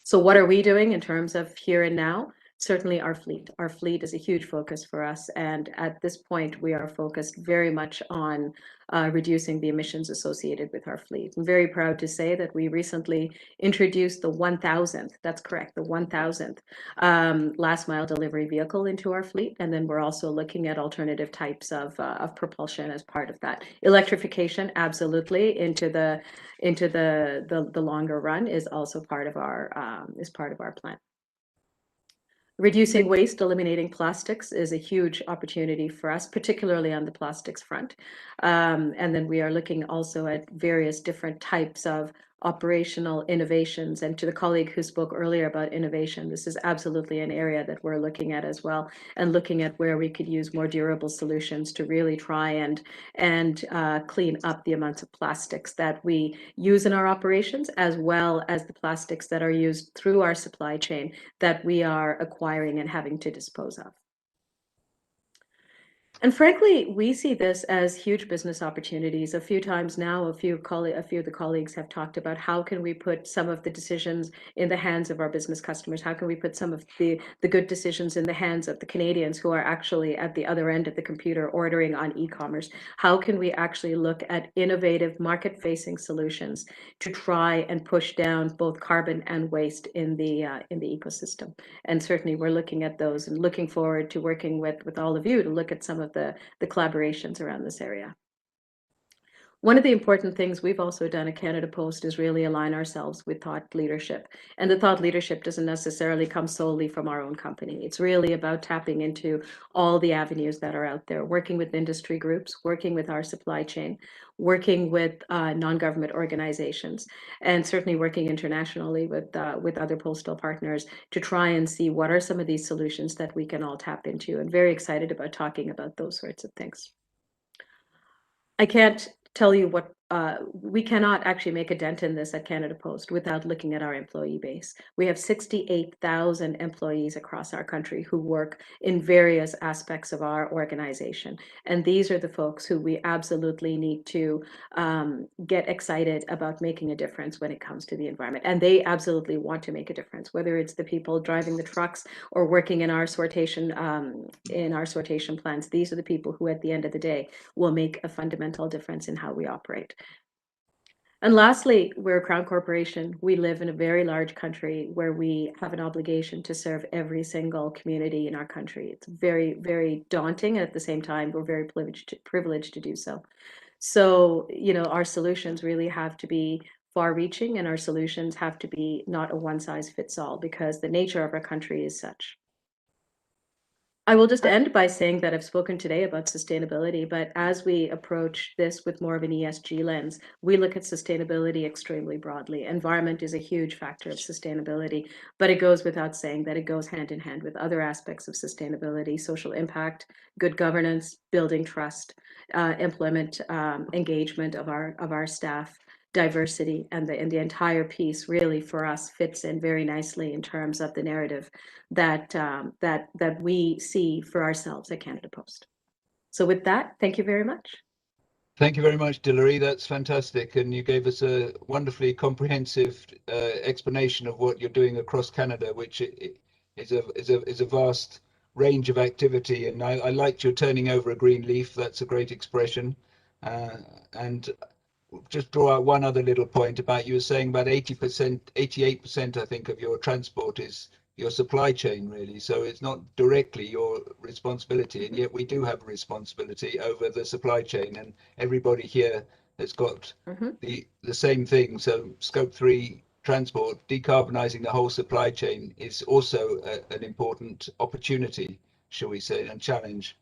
So what are we doing in terms of here and now? Certainly our fleet. Our fleet is a huge focus for us. And at this point, we are focused very much on reducing the emissions associated with our fleet. I'm very proud to say that we recently introduced the 1,000th, that's correct, the 1,000th last mile delivery vehicle into our fleet. And then we're also looking at alternative types of propulsion as part of that. Electrification, absolutely, into the longer run is also part of our plan. Reducing waste, eliminating plastics is a huge opportunity for us, particularly on the plastics front. And then we are looking also at various different types of operational innovations. And to the colleague who spoke earlier about innovation, this is absolutely an area that we're looking at as well, and looking at where we could use more durable solutions to really try and clean up the amounts of plastics that we use in our operations, as well as the plastics that are used through our supply chain that we are acquiring and having to dispose of. And frankly, we see this as huge business opportunities. A few times now, a few of the colleagues have talked about how can we put some of the decisions in the hands of our business customers? How can we put some of the good decisions in the hands of the Canadians who are actually at the other end of the computer ordering on e-commerce? How can we actually look at innovative market-facing solutions to try and push down both carbon and waste in the ecosystem? And certainly we're looking at those and looking forward to working with all of you to look at some of the collaborations around this area. One of the important things we've also done at Canada Post is really align ourselves with thought leadership. And the thought leadership doesn't necessarily come solely from our own company. It's really about tapping into all the avenues that are out there, working with industry groups, working with our supply chain, working with non-government organizations, and certainly working internationally with other postal partners to try and see what are some of these solutions that we can all tap into. And very excited about talking about those sorts of things. I can't tell you what we cannot actually make a dent in this at Canada Post without looking at our employee base. We have 68,000 employees across our country who work in various aspects of our organization. And these are the folks who we absolutely need to get excited about making a difference when it comes to the environment. And they absolutely want to make a difference, whether it's the people driving the trucks or working in our sortation plants. These are the people who at the end of the day will make a fundamental difference in how we operate. And lastly, we're a Crown Corporation. We live in a very large country where we have an obligation to serve every single community in our country. It's very, very daunting. And at the same time, we're very privileged to do so. So, you know, our solutions really have to be far-reaching, and our solutions have to be not a one-size-fits-all, because the nature of our country is such. I will just end by saying that I've spoken today about sustainability, but as we approach this with more of an ESG lens, we look at sustainability extremely broadly. Environment is a huge factor of sustainability, but it goes without saying that it goes hand in hand with other aspects of sustainability: social impact, good governance, building trust, employment, engagement of our staff, diversity, and the entire piece really for us fits in very nicely in terms of the narrative that we see for ourselves at Canada Post. So with that, thank you very much. Thank you very much, Dilary. That's fantastic, and you gave us a wonderfully comprehensive explanation of what you're doing across Canada, which is a vast range of activity. And I liked your turning over a green leaf. That's a great expression. And just draw out one other little point about, you were saying about 80%, 88%, I think, of your transport is your supply chain, really. So it's not directly your responsibility, and yet we do have a responsibility over the supply chain, and everybody here has got the same thing. So scope 3 transport, decarbonizing the whole supply chain is also an important opportunity, shall we say, and challenge.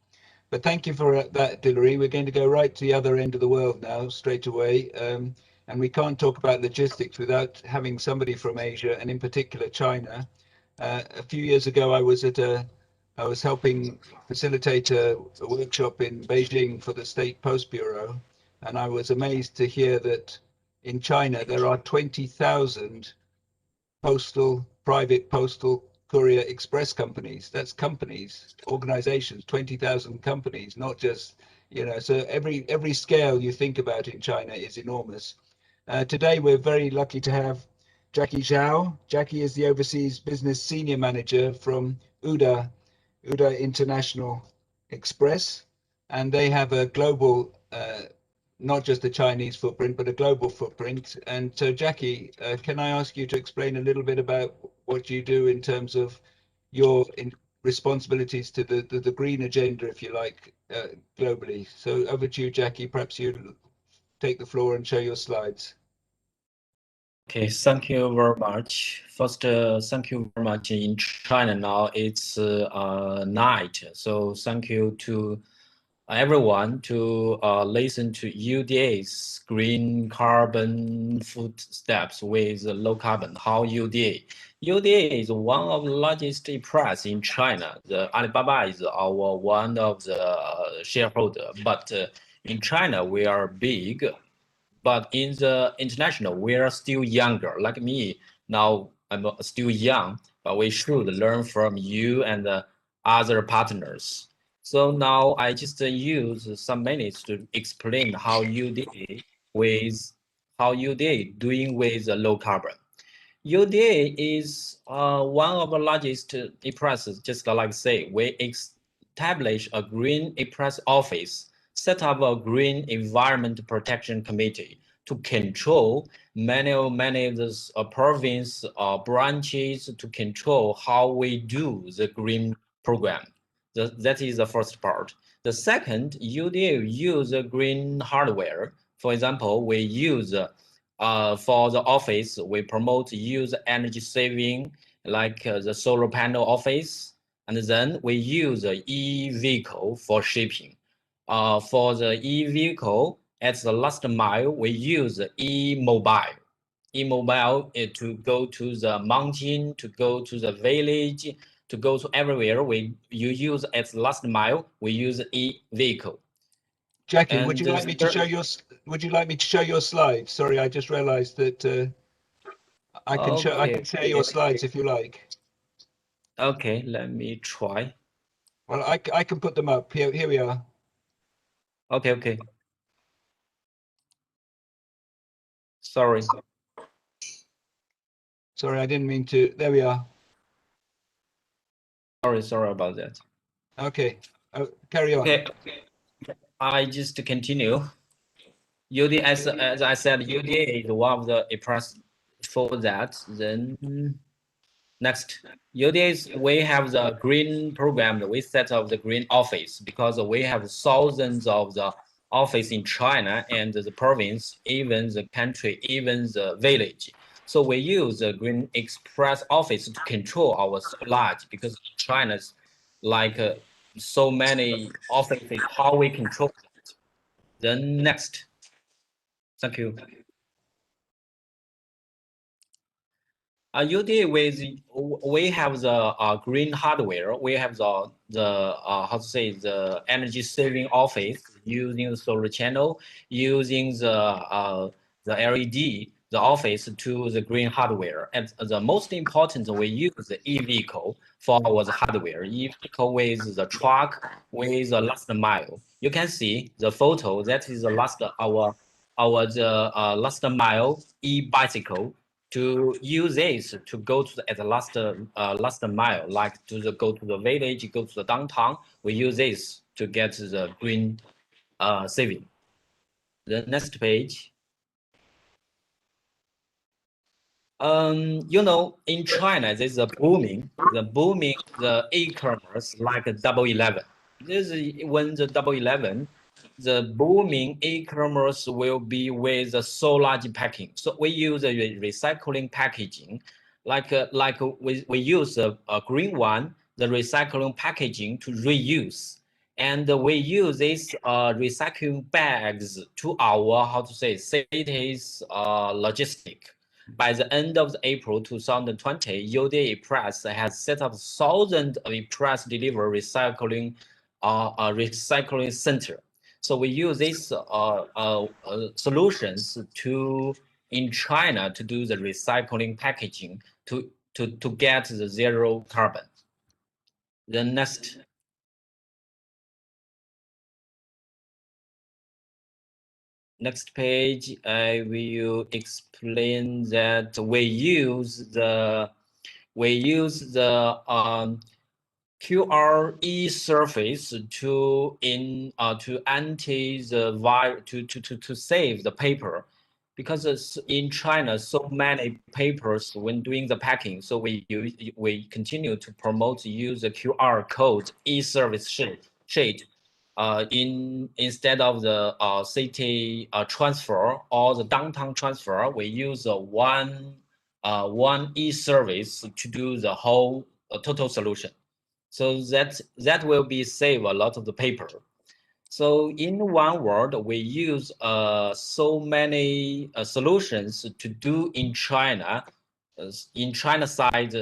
But thank you for that, Dilary. We're going to go right to the other end of the world now, straight away. And we can't talk about logistics without having somebody from Asia, and in particular China. A few years ago, I was helping facilitate a workshop in Beijing for the State Post Bureau, and I was amazed to hear that in China there are 20,000 private postal courier express companies. That's companies, organizations, 20,000 companies, not just, you know, so every scale you think about in China is enormous. Today, we're very lucky to have Jackie Zhao. Jackie is the Overseas Business Senior Manager from UDA International Express, and they have a global, not just a Chinese footprint, but a global footprint. And so, Jackie, can I ask you to explain a little bit about what you do in terms of your responsibilities to the green agenda, if you like, globally? So over to you, Jackie. Perhaps you take the floor and show your slides. Okay, thank you very much. First, thank you very much. In China now, it's night, so thank you to everyone to listen to UDA's green carbon footsteps with low carbon. How UDA? UDA is one of the largest press in China. The Alibaba is our one of the shareholder, but in China we are big. But in the international, we are still younger. Like me, now I'm still young, but we should learn from you and other partners. So now I just use some minutes to explain how you did doing with low carbon. UDA is one of the largest e-presses, just like say, we establish a green e-press office, set up a green environment protection committee to control many of the province branches to control how we do the green program. That is the first part. The second, UDA use green hardware. For example, we use for the office, we promote use energy saving, like the solar panel office, and then we use the e-vehicle for shipping. For the e-vehicle, at the last mile, we use e-mobile. E-mobile to go to the mountain, to go to the village, to go to everywhere. You use at the last mile, we use e-vehicle. Jackie, And would you like me to show your slides? Sorry, I just realized that I can share your slides if you like. Okay, let me try. Well, I can put them up. Here we are. Okay. Sorry, I didn't mean to. There we are. sorry about that. Okay, carry on. Okay, I just continue. UDA, as I said, UDA is one of the press for that. Then next, UDA is we have the green program. We set up the green office because we have thousands of the office in China and the province, even the country, even the village. So we use the Green Express office to control our so large because China's like so many offices. How we control that? Then next, thank you. UDA with we have the green hardware. We have the how to say the energy saving office using the solar channel, using the LED, the office to the green hardware. And the most important, we use the e-vehicle for our hardware. E-vehicle with the truck with the last mile. You can see the photo. That is the last last mile e-bicycle. To use this to go to the, at the last mile, like go to the village, go to the downtown, we use this to get the green saving. The next page. You know, in China, there's a booming the e-commerce like a Double 11. This is when the Double 11. The booming e-commerce will be with a so large packing. So we use a recycling packaging, like we use a green one, the recycling packaging to reuse, and we use these recycling bags to our how to say cities logistic. By the end of April 2020, UDA Press has set up thousands of press delivery recycling recycling center. So we use these solutions in China to do the recycling packaging to get the zero carbon. The next. Next page, I will explain that we use the QRE surface to anti the virus to save the paper, because in China so many papers when doing the packing. So we continue to promote use the QR code e-service sheet instead of the city transfer or the downtown transfer, we use one e-service to do the whole total solution. So that will be save a lot of the paper. So in one word, we use so many solutions to do in China, side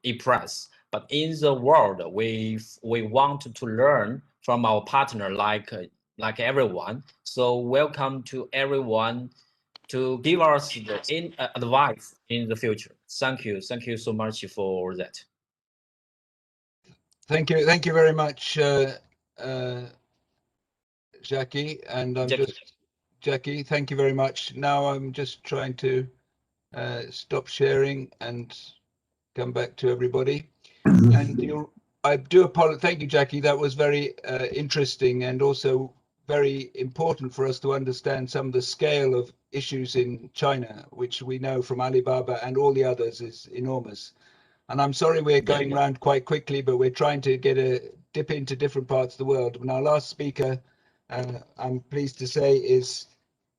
e-press. But in the world, we want to learn from our partner like everyone. So welcome to everyone to give us the advice in the future. Thank you so much for that. Thank you very much, Jackie. And Jackie, thank you very much. Now I'm just trying to stop sharing and come back to everybody. And I do apologize. Thank you, Jackie. That was very interesting and also very important for us to understand some of the scale of issues in China, which we know from Alibaba and all the others is enormous. And I'm sorry we're going around quite quickly, but we're trying to get a dip into different parts of the world. And our last speaker, I'm pleased to say, is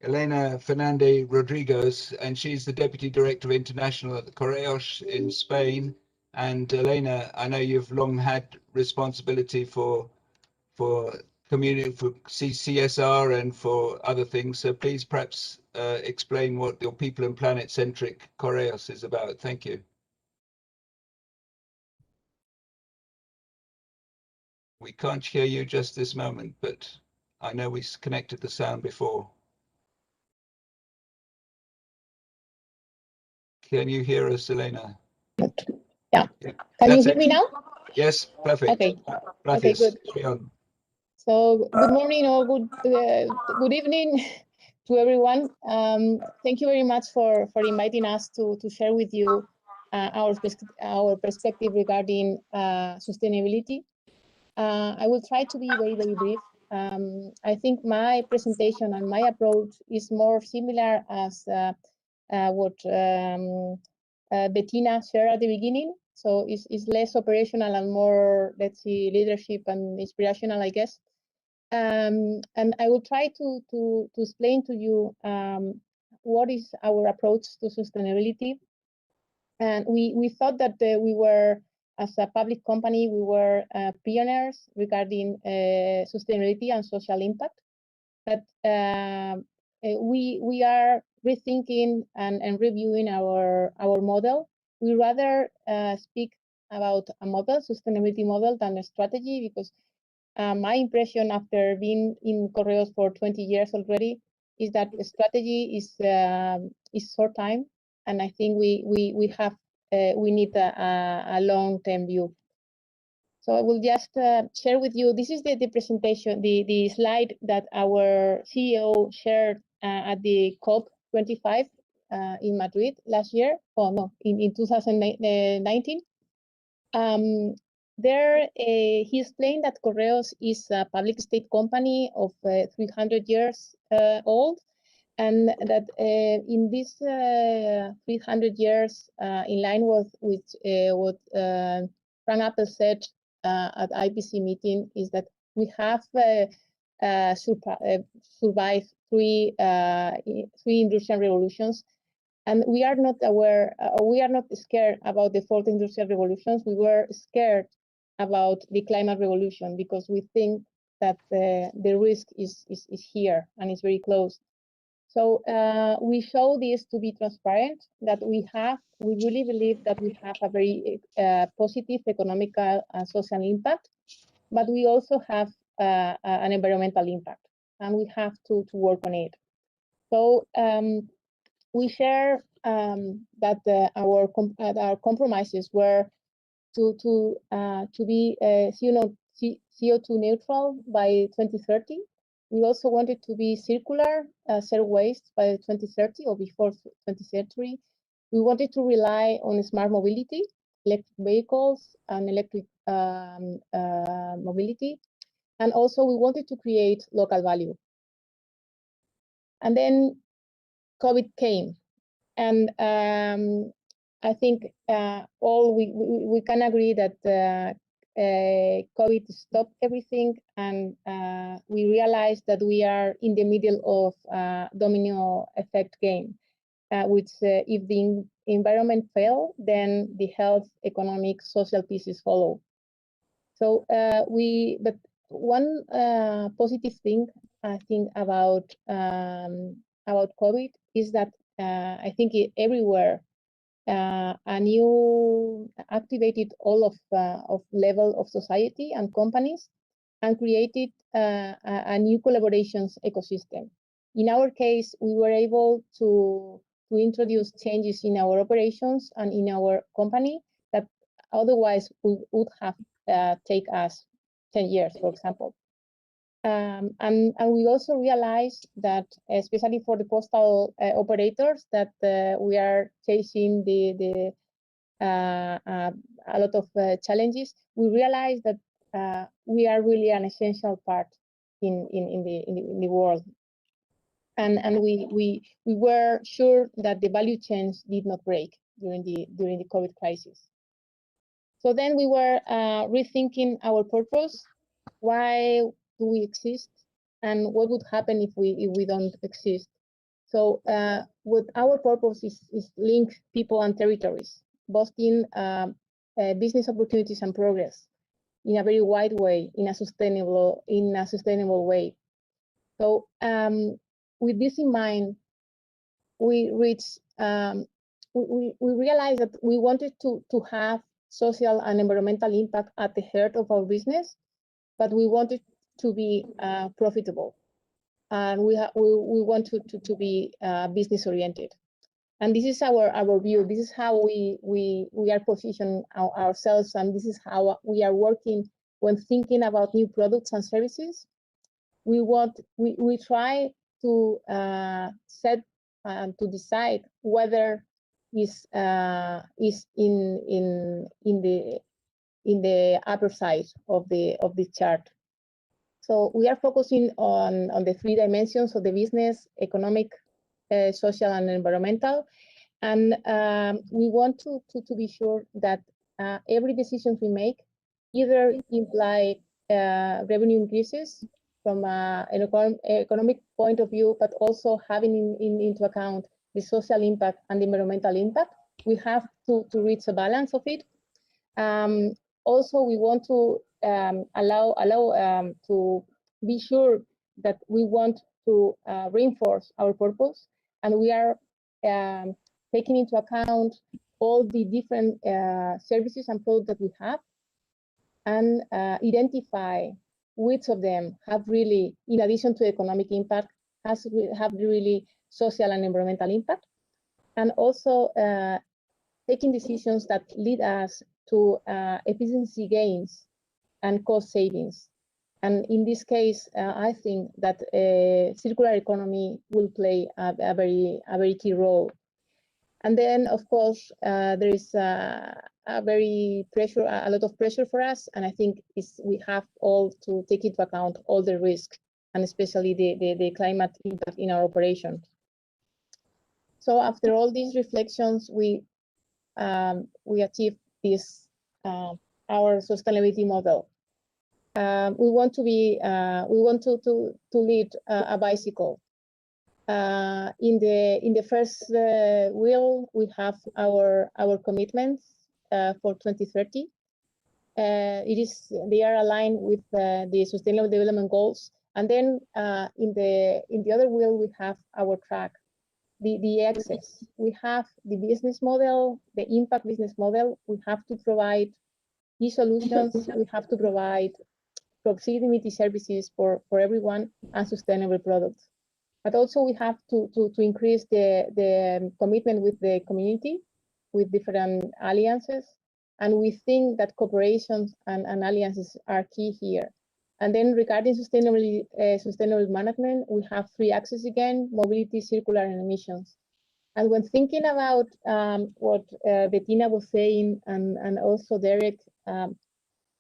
Elena Fernandez Rodriguez, and she's the Deputy Director of International at the Correos in Spain. And Elena, I know you've long had responsibility for community, for CSR and for other things. So please perhaps explain what your people and planet-centric Correos is about. Thank you. We can't hear you just this moment, but I know we connected the sound before. Can you hear us, Elena? Yeah. Can you hear me now? Yes, perfect. Okay. Gracias. Okay, good. So good morning or good evening to everyone. Thank you very much for inviting us to share with you our perspective regarding sustainability. I will try to be very, very brief. I think my presentation and my approach is more similar as what Bettina shared at the beginning. So it's less operational and more, let's see, leadership and inspirational, I guess. And I will try to explain to you what is our approach to sustainability. And we thought that we were, as a public company, we were pioneers regarding sustainability and social impact. But we are rethinking and reviewing our model. We rather speak about a model, sustainability model, than a strategy, because my impression after being in Correos for 20 years already is that the strategy is short time, and I think we need a long-term view. So I will just share with you. This is the presentation, the slide that our CEO shared at the COP25 in Madrid last year. Oh no, in 2019. There, he explained that Correos is a public state company of 300 years old, and that in this 300 years, in line with what Frank Appel said at IPC meeting, is that we have survived three industrial revolutions. And we are not aware, we are not scared about the fourth industrial revolutions. We were scared about the climate revolution because we think that the risk is here and it's very close. So we show this to be transparent, that we really believe that we have a very positive economical and social impact, but we also have an environmental impact, and we have to work on it. So we share that our compromises were to be CO2 neutral by 2030. We also wanted to be circular, zero waste by 2030 or before 2030. We wanted to rely on smart mobility, electric vehicles and electric mobility. And also we wanted to create local value. And then COVID came. And I think all we can agree that COVID stopped everything, and we realized that we are in the middle of a domino effect game, which if the environment fail, then the health, economic, social pieces follow. So but one positive thing I think about COVID is that I think everywhere a new activated all of level of society and companies and created a new collaborations ecosystem. In our case, we were able to introduce changes in our operations and in our company that otherwise would have take us 10 years, for example. And we also realized that, especially for the postal operators, that we are facing a lot of challenges. We realized that we are really an essential part in the world, and we were sure that the value chains did not break during the COVID crisis. So then we were rethinking our purpose. Why do we exist, and what would happen if we don't exist? So what our purpose is link people and territories, both in business opportunities and progress, in a very wide way, in a sustainable way. So with this in mind, we reached we realized that we wanted to have social and environmental impact at the heart of our business, but we wanted to be profitable, and we want to be business oriented. And this is our view. This is how we are positioning ourselves, and this is how we are working when thinking about new products and services. We try to set and to decide whether is in the upper side of the chart. So we are focusing on the 3 dimensions of the business, economic, social, and environmental. And we want to be sure that every decision we make either imply revenue increases from an economic point of view, but also having into account the social impact and the environmental impact. We have to reach a balance of it. Also, we want to allow to be sure that we want to reinforce our purpose, and we are taking into account all the different services and products that we have, and identify which of them have really, in addition to economic impact, have really social and environmental impact, and also taking decisions that lead us to efficiency gains and cost savings. And in this case, I think that circular economy will play a very key role. And then, of course, there is a lot of pressure for us, and I think we have all to take into account all the risks, and especially the climate impact in our operation. So after all these reflections, we achieved this our sustainability model. We want to lead a bicycle. In the first wheel, we have our commitments for 2030. They are aligned with the Sustainable Development Goals, and then in the other wheel we have our track, the access. We have the business model, the impact business model. We have to provide e-solutions. We have to provide proximity services for everyone and sustainable products. But also we have to increase the commitment with the community, with different alliances. And we think that cooperations and alliances are key here. And then regarding sustainable management, we have 3 axes again: mobility, circular, and emissions. And when thinking about what Bettina was saying, and also Derek,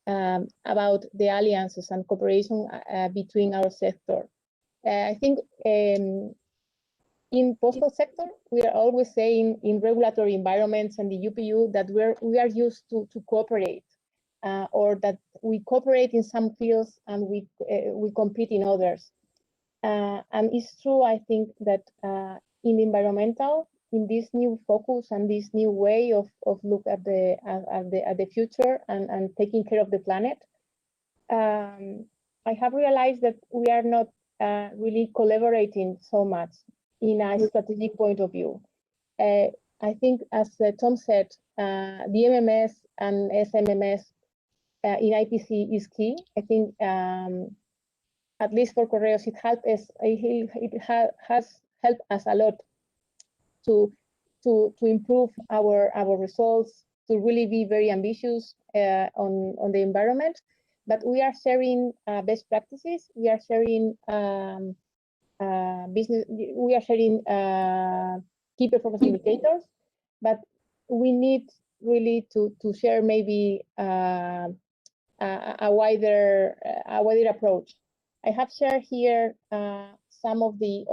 about the alliances and cooperation between our sector, I think in postal sector, we are always saying in regulatory environments and the UPU that we are used to cooperate. or that we cooperate in some fields and we compete in others. And it's true, I think, that in environmental, in this new focus and this new way of look at the future and taking care of the planet, I have realized that we are not really collaborating so much in a strategic point of view. I think, as Tom said, the MMS and SMMS in IPC is key. I think, at least for Correos, it has helped us a lot to improve our results, to really be very ambitious on the environment. But we are sharing best practices. We are sharing business. We are sharing key performance indicators. But we need really to share maybe a wider approach. I have shared here some of the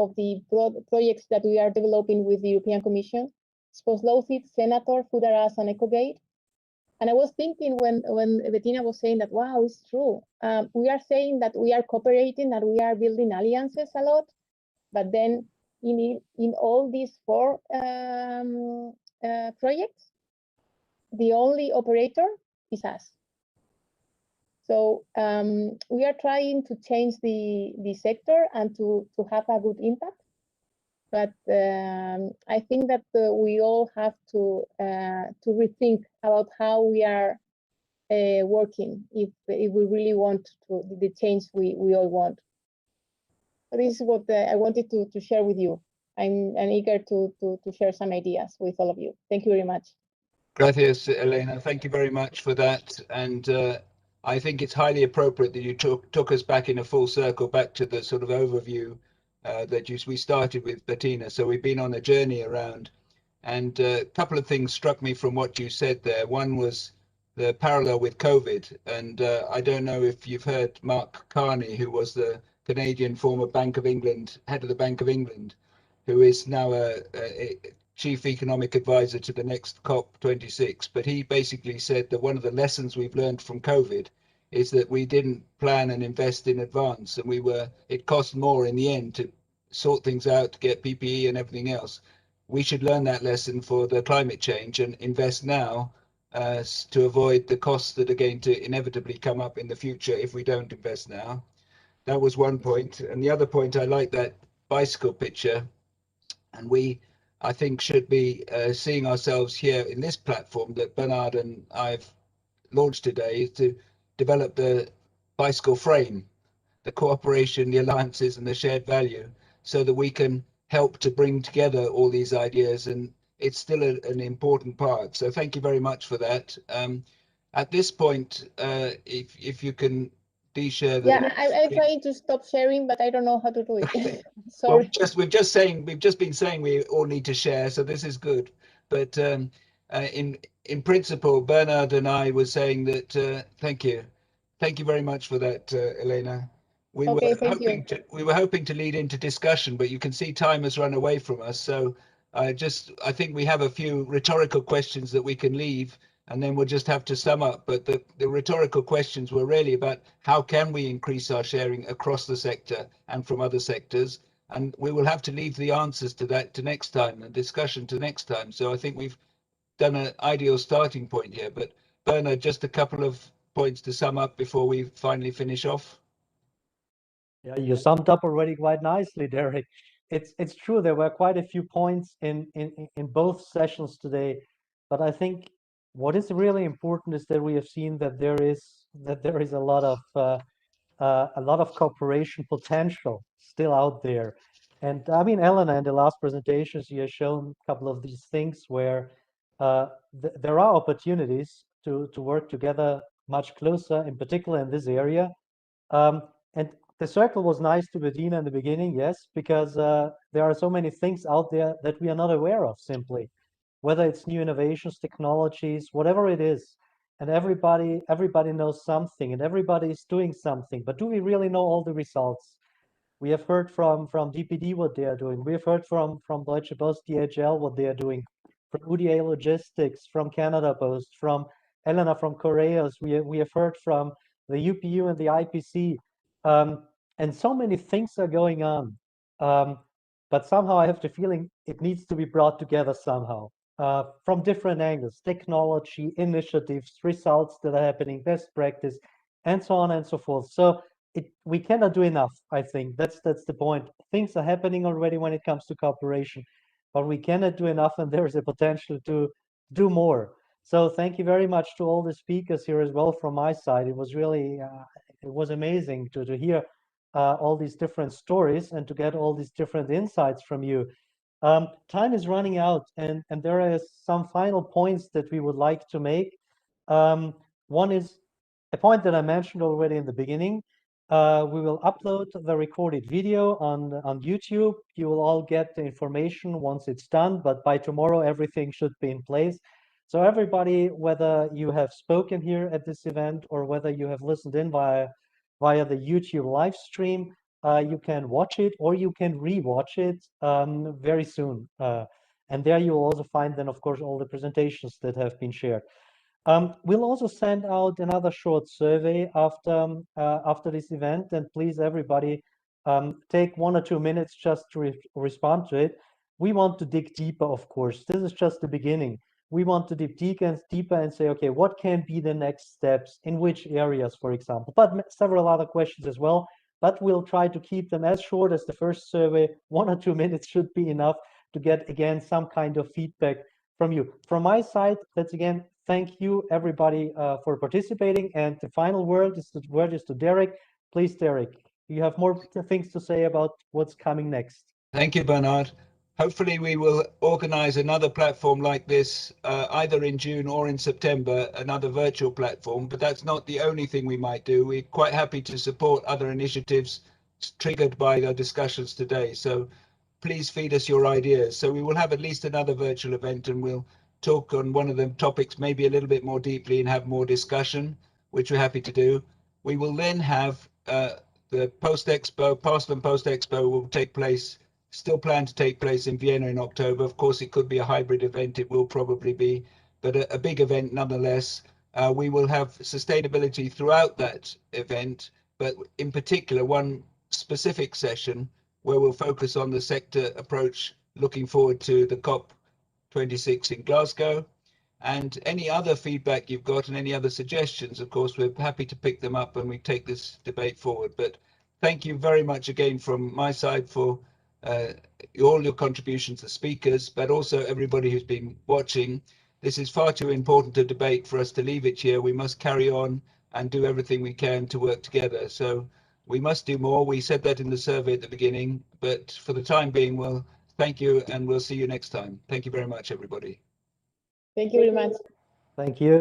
broad projects that we are developing with the European Commission, Sposlowfit, Senator, Food Aras, and EcoGate. And I was thinking when Bettina was saying that, wow, it's true. We are saying that we are cooperating, that we are building alliances a lot, but then in all these 4 projects, the only operator is us. So we are trying to change the sector and to have a good impact. But I think that we all have to rethink about how we are working if we really want the change we all want. This is what I wanted to share with you. I'm eager to share some ideas with all of you. Thank you very much. Gracias, Elena. Thank you very much for that. And I think it's highly appropriate that you took us back in a full circle, back to the sort of overview that we started with Bettina. So we've been on a journey around, and a couple of things struck me from what you said there. One was the parallel with COVID, and I don't know if you've heard Mark Carney, who was the Canadian former Bank of England, head of the Bank of England, who is now a chief economic advisor to the next COP26. But he basically said that one of the lessons we've learned from COVID is that we didn't plan and invest in advance, and it cost more in the end to sort things out, to get PPE and everything else. We should learn that lesson for the climate change and invest now to avoid the costs that are going to inevitably come up in the future if we don't invest now. That was one point. And the other point, I like that bicycle picture, and I think should be seeing ourselves here in this platform that Bernhard and I've launched today, is to develop the bicycle frame, the cooperation, the alliances, and the shared value, so that we can help to bring together all these ideas. And it's still an important part. So thank you very much for that. At this point, if you can de-share the... Yeah, I'm trying to stop sharing, but I don't know how to do it. Sorry. Well, we've just been saying we all need to share, so this is good. But in principle, Bernhard and I were saying that thank you very much for that, Elena. We were hoping to lead into discussion, but you can see time has run away from us. So I think we have a few rhetorical questions that we can leave, and then we'll just have to sum up. But the rhetorical questions were really about how can we increase our sharing across the sector and from other sectors. And we will have to leave the answers to that to next time, and discussion to next time. So I think we've done an ideal starting point here. But Bernhard, just a couple of points to sum up before we finally finish off. Yeah, you summed up already quite nicely, Derek. It's true, there were quite a few points in both sessions today, but I think what is really important is that we have seen that there is a lot of cooperation potential still out there. And I mean, Elena, in the last presentations, you have shown a couple of these things where there are opportunities to work together much closer, in particular in this area. And the circle was nice to Bettina in the beginning, yes, because there are so many things out there that we are not aware of simply, whether it's new innovations, technologies, whatever it is. And everybody knows something and everybody is doing something, but do we really know all the results? We have heard from DPD what they are doing. We have heard from Deutsche Post DHL what they are doing, from UDA Logistics, from Canada Post, from Elena from Korea, we have heard from the UPU and the IPC, and so many things are going on. But somehow I have the feeling it needs to be brought together somehow from different angles, technology, initiatives, results that are happening, best practice, and so on and so forth. So we cannot do enough, I think. That's the point. Things are happening already when it comes to cooperation, but we cannot do enough, and there is a potential to do more. So thank you very much to all the speakers here as well from my side. It was really, it was amazing to hear all these different stories and to get all these different insights from you. Time is running out, and there are some final points that we would like to make. One is a point that I mentioned already in the beginning. We will upload the recorded video on YouTube. You will all get the information once it's done, but by tomorrow everything should be in place. So everybody, whether you have spoken here at this event or whether you have listened in via the YouTube live stream, you can watch it or you can re-watch it very soon. And there you will also find then, of course, all the presentations that have been shared. We'll also send out another short survey after this event, and please, everybody, take 1 or 2 minutes just to respond to it. We want to dig deeper, of course. This is just the beginning. We want to dig deeper and say, okay, what can be the next steps, in which areas, for example, but several other questions as well. But we'll try to keep them as short as the first survey. 1 or 2 minutes should be enough to get, again, some kind of feedback from you. From my side, let's again thank you, everybody, for participating. And the final word is to Derek. Please, Derek, you have more things to say about what's coming next. Thank you, Bernhard. Hopefully we will organize another platform like this, either in June or in September, another virtual platform, but that's not the only thing we might do. We're quite happy to support other initiatives triggered by the discussions today. So please feed us your ideas. So we will have at least another virtual event, and we'll talk on one of the topics maybe a little bit more deeply and have more discussion, which we're happy to do. We will then have the Post Expo, Parcel and Post Expo will take place, still planned to take place in Vienna in October. Of course, it could be a hybrid event, it will probably be, but a big event nonetheless. We will have sustainability throughout that event, but in particular, one specific session where we'll focus on the sector approach, looking forward to the COP26 in Glasgow. And any other feedback you've got and any other suggestions, of course, we're happy to pick them up when we take this debate forward. But thank you very much again from my side for all your contributions as speakers, but also everybody who's been watching. This is far too important a debate for us to leave it here. We must carry on and do everything we can to work together. So we must do more. We said that in the survey at the beginning, but for the time being, we'll thank you and we'll see you next time. Thank you very much, everybody. Thank you very much. Thank you.